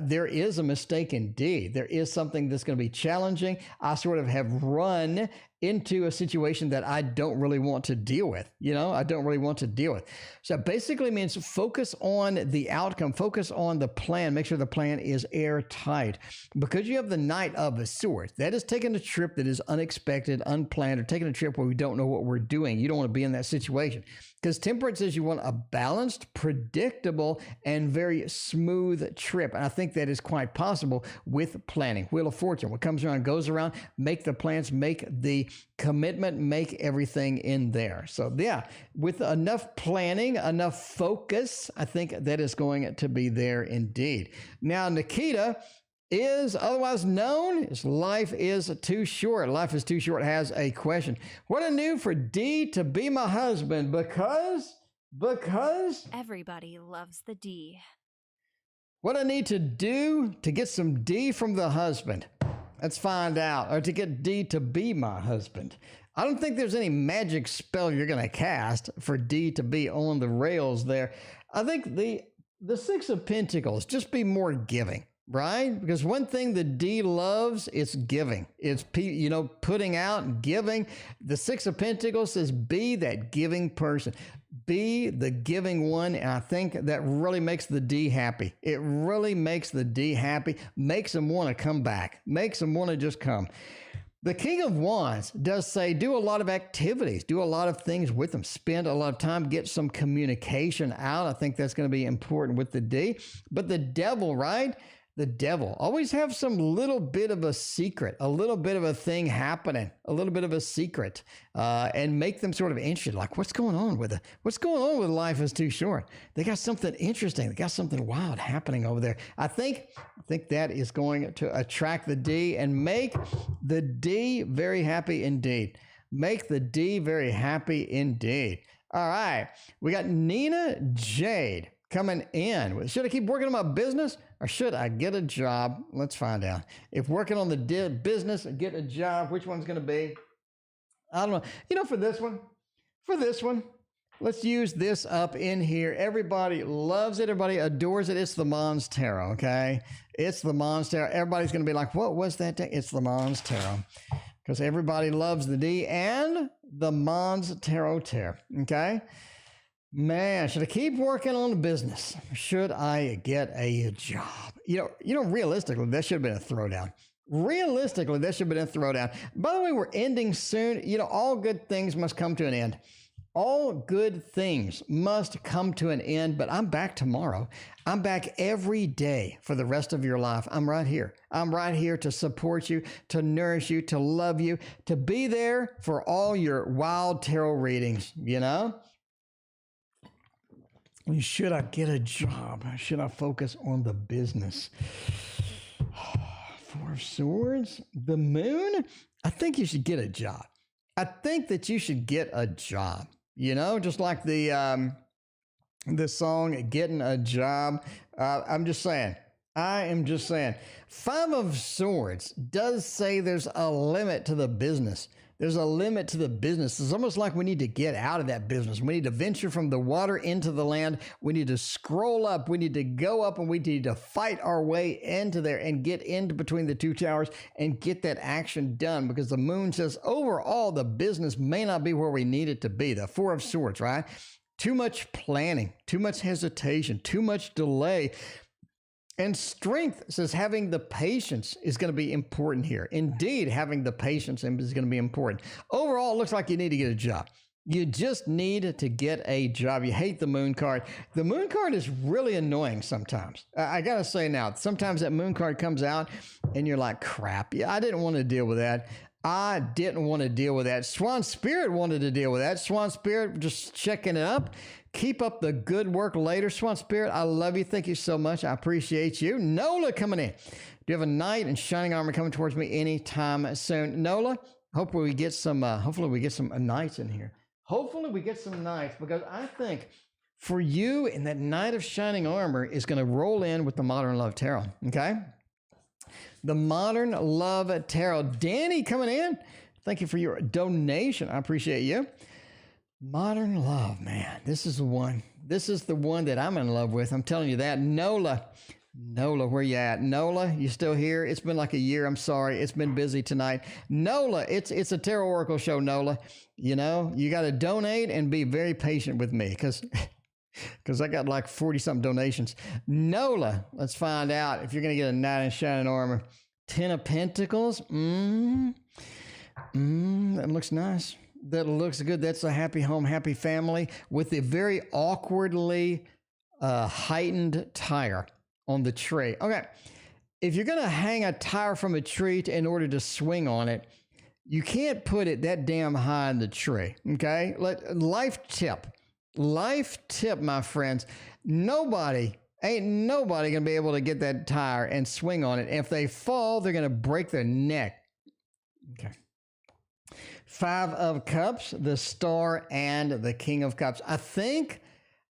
there is a mistake indeed. There is something that's going to be challenging. I sort of have run into a situation that I don't really want to deal with. I don't really want to deal with. So basically means focus on the outcome, focus on the plan, make sure the plan is airtight. Because you have the Knight of Swords, that is taking a trip that is unexpected, unplanned, or taking a trip where we don't know what we're doing. You don't want to be in that situation. Because Temperance says you want a balanced, predictable, and very smooth trip. And I think that is quite possible with planning. Wheel of Fortune, what comes around goes around. Make the plans, make the commitment, make everything in there. So yeah, with enough planning, enough focus, I think that is going to be there indeed. Now, Nikita is otherwise known as Life is Too Short. Life is Too Short has a question. What a new for D to be my husband because everybody loves the D. What I need to do to get some D from the husband. Let's find out. Or to get D to be my husband. I don't think there's any magic spell you're going to cast for D to be on the rails there. I think the Six of Pentacles, just be more giving. Right? Because one thing the D loves, it's giving. It's, putting out and giving. The Six of Pentacles says be that giving person. Be the giving one. And I think that really makes the D happy. It really makes the D happy. Makes them want to come back. Makes them want to just come. The King of Wands does say do a lot of activities, do a lot of things with them, spend a lot of time, get some communication out. I think that's going to be important with the D. But the Devil, right? The Devil always have some little bit of a secret, a little bit of a thing happening, a little bit of a secret, and make them sort of interested. Like, what's going on with it? What's going on with Life is Too Short? They got something interesting. They got something wild happening over there. I think that is going to attract the D and make the D very happy indeed. Make the D very happy indeed. All right. We got Nina Jade coming in. Should I keep working on my business or should I get a job? Let's find out. If working on the business or get a job, which one's going to be? I don't know. For this one, let's use this up in here. Everybody loves it. Everybody adores it. It's the Mons Tarot, okay? It's the Mons Tarot. Everybody's going to be like, what was that? It's the Mons Tarot. Because everybody loves the D and the Mons Tarot, okay? Man, should I keep working on the business? Or should I get a job? Realistically, that should have been a throwdown. By the way, we're ending soon. All good things must come to an end. All good things must come to an end, but I'm back tomorrow. I'm back every day for the rest of your life. I'm right here. I'm right here to support you, to nourish you, to love you, to be there for all your wild tarot readings, you know? Should I get a job? Should I focus on the business? Four of Swords, the Moon. I think you should get a job. I think that you should get a job. You know, just like the song "Getting a Job." I'm just saying. I am just saying. Five of Swords does say there's a limit to the business. There's a limit to the business. It's almost like we need to get out of that business. We need to venture from the water into the land. We need to scroll up. We need to go up, and we need to fight our way into there and get into between the two towers and get that action done, because the moon says overall the business may not be where we need it to be. The Four of Swords, right? Too much planning, too much hesitation, too much delay. And Strength says having the patience is going to be important here. Indeed, having the patience is going to be important. Overall, it looks like you need to get a job. You just need to get a job. You hate the Moon card. The Moon card is really annoying sometimes. I got to say now, sometimes that Moon card comes out and you're like, crap, yeah, I didn't want to deal with that. I didn't want to deal with that. Swan Spirit wanted to deal with that. Swan Spirit just checking it up. Keep up the good work later. Swan Spirit, I love you. Thank you so much. I appreciate you. Nola coming in. Do you have a knight and shining armor coming towards me anytime soon? Nola, hopefully we get some knights in here. Hopefully we get some knights, because I think for you and that Knight of Shining Armor is going to roll in with the Modern Love Tarot, okay? The Modern Love Tarot. Danny coming in. Thank you for your donation. I appreciate you. Modern Love, man. This is the one. This is the one that I'm in love with. I'm telling you that. Nola, where you at? Nola, you still here? It's been like a year. I'm sorry. It's been busy tonight. Nola, it's a Tarot Oracle show, Nola. You know, you got to donate and be very patient with me, because I got like 40-something donations. Nola, let's find out if you're going to get a Knight in Shining Armor. 10 of Pentacles. That looks nice. That looks good. That's a happy home, happy family with a very awkwardly heightened tire on the tree. Okay, if you're going to hang a tire from a tree in order to swing on it, you can't put it that damn high in the tree, okay? Life tip, my friends. Ain't nobody going to be able to get that tire and swing on it. If they fall, they're going to break their neck. Okay. Five of Cups, the Star, and the King of Cups. I think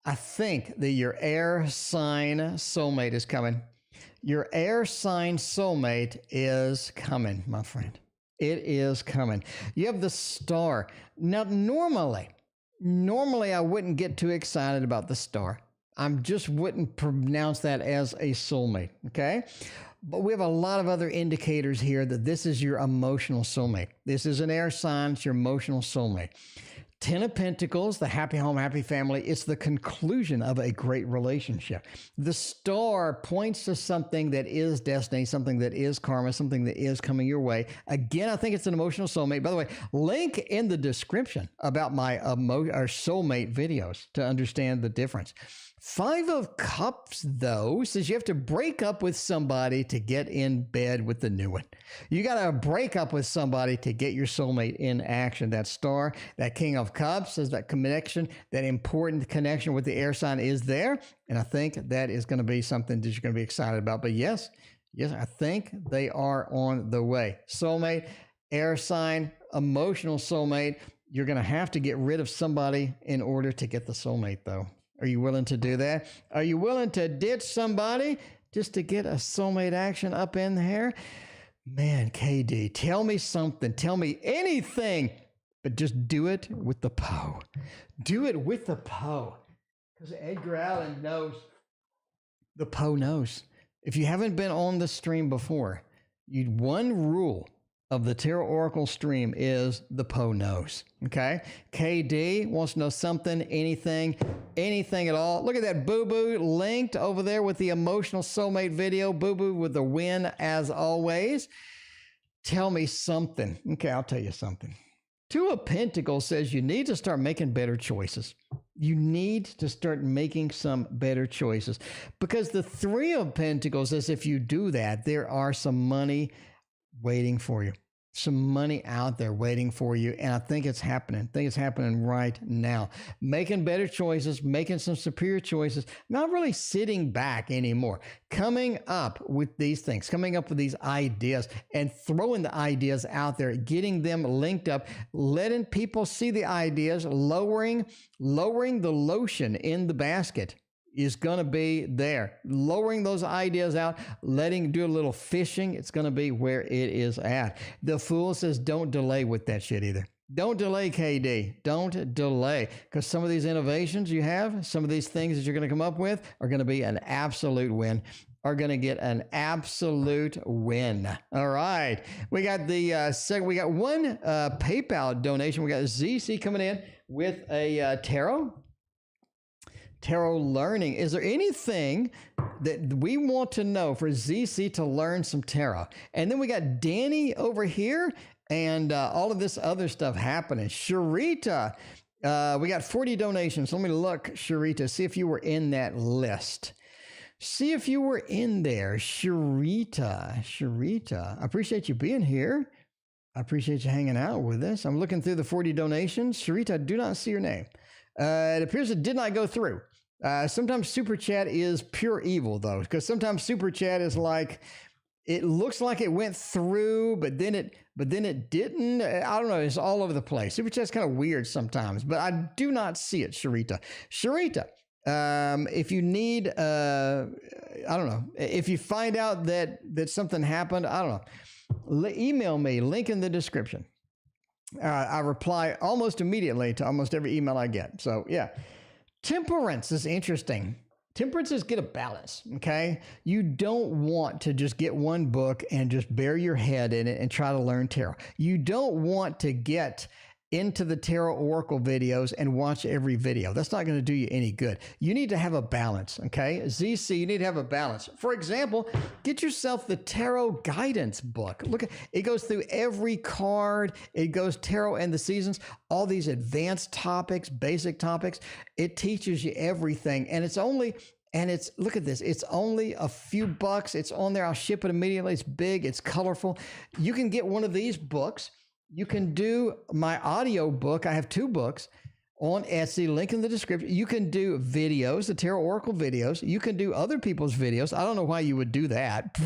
that your air sign soulmate is coming. Your air sign soulmate is coming, my friend. It is coming. You have the Star. Now, normally I wouldn't get too excited about the Star. I just wouldn't pronounce that as a soulmate, okay? But we have a lot of other indicators here that this is your emotional soulmate. This is an air sign. It's your emotional soulmate. 10 of Pentacles, the happy home, happy family. It's the conclusion of a great relationship. The Star points to something that is destiny, something that is karma, something that is coming your way. Again, I think it's an emotional soulmate. By the way, link in the description about my soulmate videos to understand the difference. Five of Cups, though, says you have to break up with somebody to get in bed with the new one. You got to break up with somebody to get your soulmate in action. That Star, that King of Cups, says that connection, that important connection with the air sign is there. And I think that is going to be something that you're going to be excited about. But yes, I think they are on the way. Soulmate, air sign, emotional soulmate. You're going to have to get rid of somebody in order to get the soulmate, though. Are you willing to do that? Are you willing to ditch somebody just to get a soulmate action up in there? Man, KD, tell me something. Tell me anything, but just do it with the Poe. Do it with the Poe. Because Edgar Allan knows. The Poe knows. If you haven't been on the stream before, one rule of the Tarot Oracle stream is the Poe knows, okay? KD wants to know something, anything at all. Look at that Boo-Boo linked over there with the emotional soulmate video. Boo-Boo with the win as always. Tell me something. Okay, I'll tell you something. Two of Pentacles says you need to start making better choices. You need to start making some better choices, because the Three of Pentacles says if you do that, there are some money waiting for you. Some money out there waiting for you. And I think it's happening. I think it's happening right now. Making better choices, making some superior choices, not really sitting back anymore. Coming up with these things, coming up with these ideas and throwing the ideas out there, getting them linked up, letting people see the ideas, lowering the lotion in the basket is going to be there. Lowering those ideas out, do a little fishing. It's going to be where it is at. The Fool says, don't delay with that shit either. Don't delay, KD. Don't delay, because some of these innovations you have, some of these things that you're going to come up with are going to be an absolute win. Are going to get an absolute win. All right. We got we got one PayPal donation. We got ZC coming in with a tarot learning. Is there anything that we want to know for ZC to learn some tarot? And then we got Danny over here and all of this other stuff happening. Sharita, we got 40 donations. Let me look, Sharita, see if you were in that list. See if you were in there, Sharita. I appreciate you being here. I appreciate you hanging out with us. I'm looking through the 40 donations. Sharita, I do not see your name. It appears it did not go through. Sometimes Super Chat is pure evil, though, because sometimes Super Chat is like, it looks like it went through, but then it didn't. I don't know. It's all over the place. Super Chat's kind of weird sometimes, but I do not see it, Sharita. If you need, I don't know, if you find out that something happened, I don't know, email me, link in the description. I reply almost immediately to almost every email I get. So yeah, Temperance is interesting. Temperance is get a balance, okay? You don't want to just get one book and just bury your head in it and try to learn tarot. You don't want to get into the tarot oracle videos and watch every video. That's not going to do you any good. You need to have a balance, okay? ZC, you need to have a balance. For example, get yourself the tarot guidance book. Look, it goes through every card. It goes tarot and the seasons, all these advanced topics, basic topics. It teaches you everything. And look at this. It's only a few bucks. It's on there. I'll ship it immediately. It's big. It's colorful. You can get one of these books. You can do my audio book. I have 2 books on Etsy, link in the description. You can do videos, the Tarot Oracle videos. You can do other people's videos. I don't know why you would do that,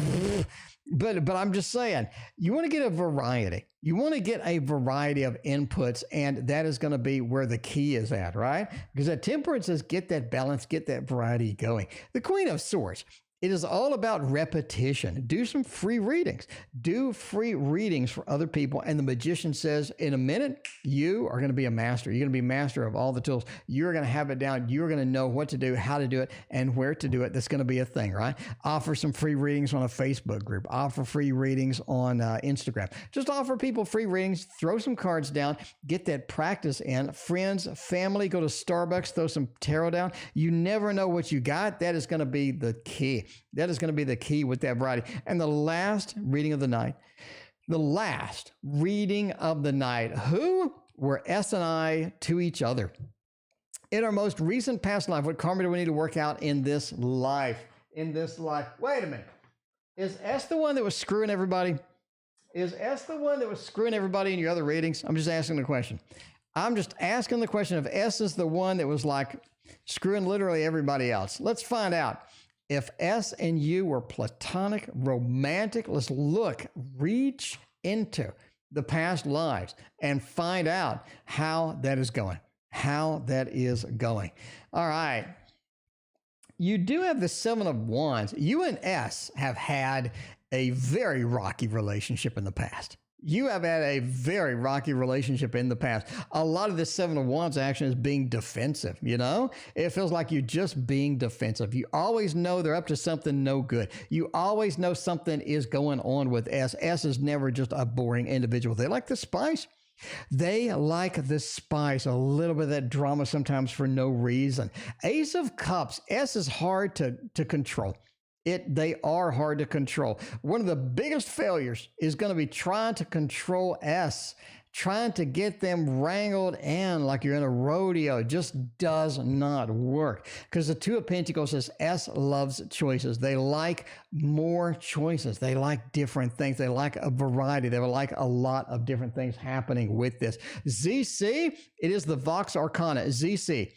but I'm just saying, you want to get a variety. You want to get a variety of inputs, and that is going to be where the key is at, right? Because that Temperance says, get that balance, get that variety going. The Queen of Swords. It is all about repetition. Do some free readings. Do free readings for other people. And the Magician says, in a minute, you are going to be a master. You're going to be a master of all the tools. You're going to have it down. You're going to know what to do, how to do it, and where to do it. That's going to be a thing, right? Offer some free readings on a Facebook group. Offer free readings on Instagram. Just offer people free readings. Throw some cards down. Get that practice in. Friends, family, go to Starbucks, throw some tarot down. You never know what you got. That is going to be the key. That is going to be the key with that variety. And the last reading of the night, who were S and I to each other? In our most recent past life, what karma do we need to work out in this life? Wait a minute. Is S the one that was screwing everybody? Is S the one that was screwing everybody in your other readings? I'm just asking the question. I'm just asking the question if S is the one that was like screwing literally everybody else. Let's find out. If S and you were platonic, romantic, let's reach into the past lives and find out how that is going. All right. You do have the 7 of Wands. You and S have had a very rocky relationship in the past. You have had a very rocky relationship in the past. A lot of this 7 of Wands action is being defensive, you know? It feels like you're just being defensive. You always know they're up to something no good. You always know something is going on with S. S is never just a boring individual. They like the spice. They like the spice, a little bit of that drama sometimes for no reason. Ace of Cups, S is hard to control. They are hard to control. One of the biggest failures is going to be trying to control S, trying to get them wrangled in like you're in a rodeo just does not work. Because the Two of Pentacles says S loves choices. They like more choices. They like different things. They like a variety. They like a lot of different things happening with this. ZC, it is the Vox Arcana. ZC,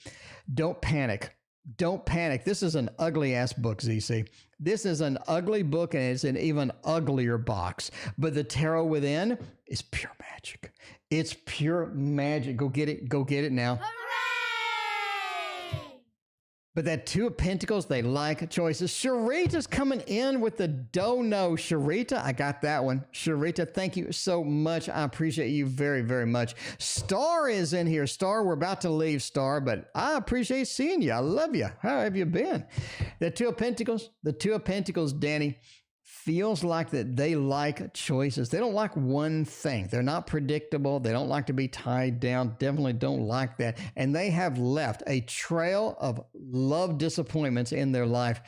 don't panic. Don't panic. This is an ugly ass book, ZC. This is an ugly book, and it's an even uglier box. But the tarot within is pure magic. It's pure magic. Go get it. Go get it now. But that Two of Pentacles, they like choices. Sharita's coming in with the dono. Sharita, I got that one. Sharita, thank you so much. I appreciate you very, very much. Star is in here. Star, we're about to leave, Star, but I appreciate seeing you. I love you. How have you been? The Two of Pentacles, Danny, feels like that they like choices. They don't like one thing. They're not predictable. They don't like to be tied down. Definitely don't like that. And they have left a trail of love disappointments in their life.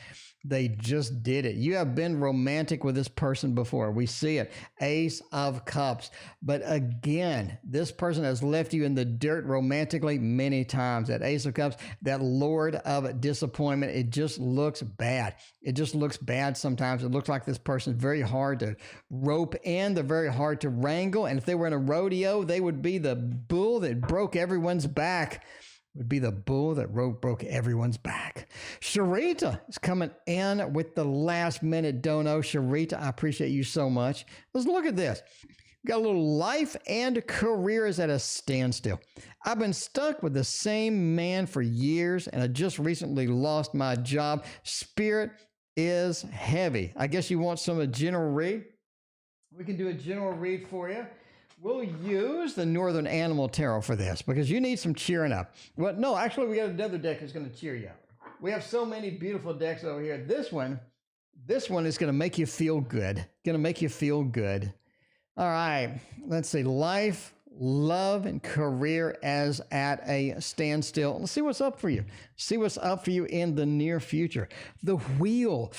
They just did it. You have been romantic with this person before. We see it. Ace of Cups. But again, this person has left you in the dirt romantically many times. That Ace of Cups, that Lord of Disappointment, it just looks bad. It just looks bad sometimes. It looks like this person is very hard to rope in. They're very hard to wrangle. And if they were in a rodeo, they would be the bull that broke everyone's back. Would be the bull that broke everyone's back. Sharita is coming in with the last minute dono. Sharita, I appreciate you so much. Let's look at this. Got a little life and career is at a standstill. I've been stuck with the same man for years, and I just recently lost my job. Spirit is heavy. I guess you want some general read? We can do a general read for you. We'll use the Northern Animal Tarot for this because you need some cheering up. Well, no, actually, we got another deck that's going to cheer you up. We have so many beautiful decks over here. This one is going to make you feel good. Going to make you feel good. All right, let's see. Life, love, and career as at a standstill. Let's see what's up for you. See what's up for you in the near future. The wheel.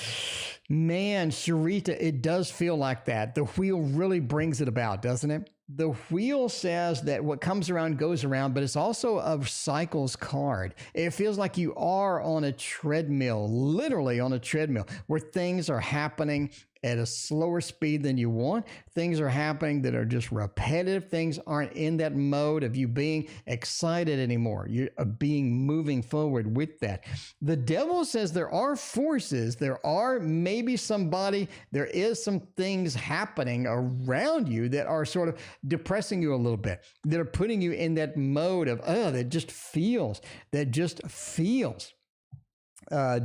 Man, Sharita, it does feel like that. The wheel really brings it about, doesn't it? The wheel says that what comes around goes around, but it's also a cycles card. It feels like you are on a treadmill, literally on a treadmill, where things are happening at a slower speed than you want. Things are happening that are just repetitive. Things aren't in that mode of you being excited anymore. You're moving forward with that. The devil says there are forces, there are maybe somebody, there is some things happening around you that are sort of depressing you a little bit, that are putting you in that mode of, that just feels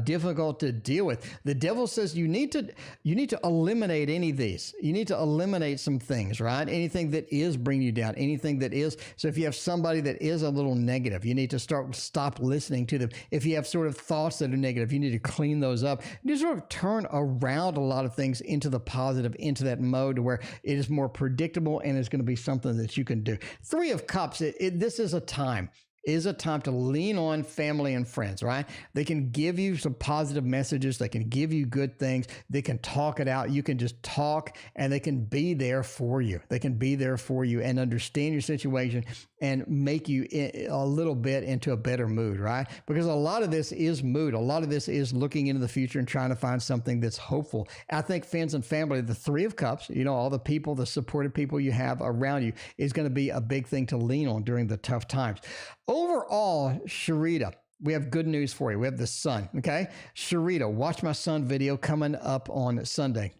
difficult to deal with. The devil says you need to eliminate any of these. You need to eliminate some things, right? Anything that is bringing you down, anything that is. So if you have somebody that is a little negative, you need to stop listening to them. If you have sort of thoughts that are negative, you need to clean those up. You need to sort of turn around a lot of things into the positive, into that mode where it is more predictable and it's going to be something that you can do. Three of Cups, this is a time. Is a time to lean on family and friends, right? They can give you some positive messages. They can give you good things. They can talk it out. You can just talk and they can be there for you. They can be there for you and understand your situation and make you a little bit into a better mood, right? Because a lot of this is mood. A lot of this is looking into the future and trying to find something that's hopeful. I think friends and family, the Three of Cups, all the people, the supportive people you have around you is going to be a big thing to lean on during the tough times. Overall, Sharita, we have good news for you. We have the sun, okay? Sharita, watch my sun video coming up on Sunday.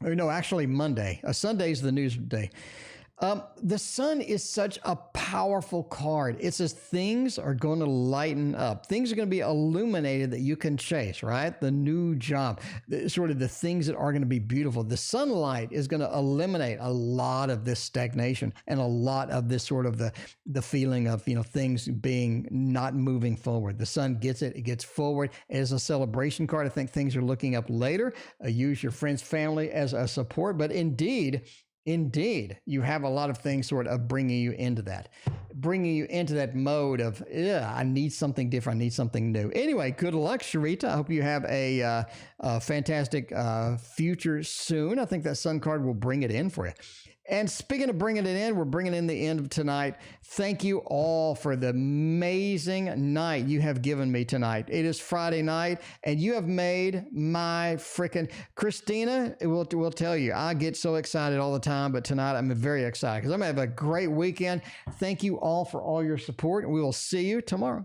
Or no, actually Monday. Sunday is the news day. The sun is such a powerful card. It says things are going to lighten up. Things are going to be illuminated that you can chase, right? The new job, sort of the things that are going to be beautiful. The sunlight is going to eliminate a lot of this stagnation and a lot of this sort of the feeling of, things being not moving forward. The sun gets it. It gets forward. It is a celebration card. I think things are looking up later. Use your friends, family as a support, but Indeed, you have a lot of things sort of bringing you into that mode of, I need something different. I need something new. Anyway, good luck, Sharita. I hope you have a fantastic future soon. I think that sun card will bring it in for you. And speaking of bringing it in, we're bringing in the end of tonight. Thank you all for the amazing night you have given me tonight. It is Friday night, and you have made my freaking Christina. Will tell you, I get so excited all the time, but tonight I'm very excited because I'm gonna have a great weekend. Thank you all for all your support, and we will see you tomorrow.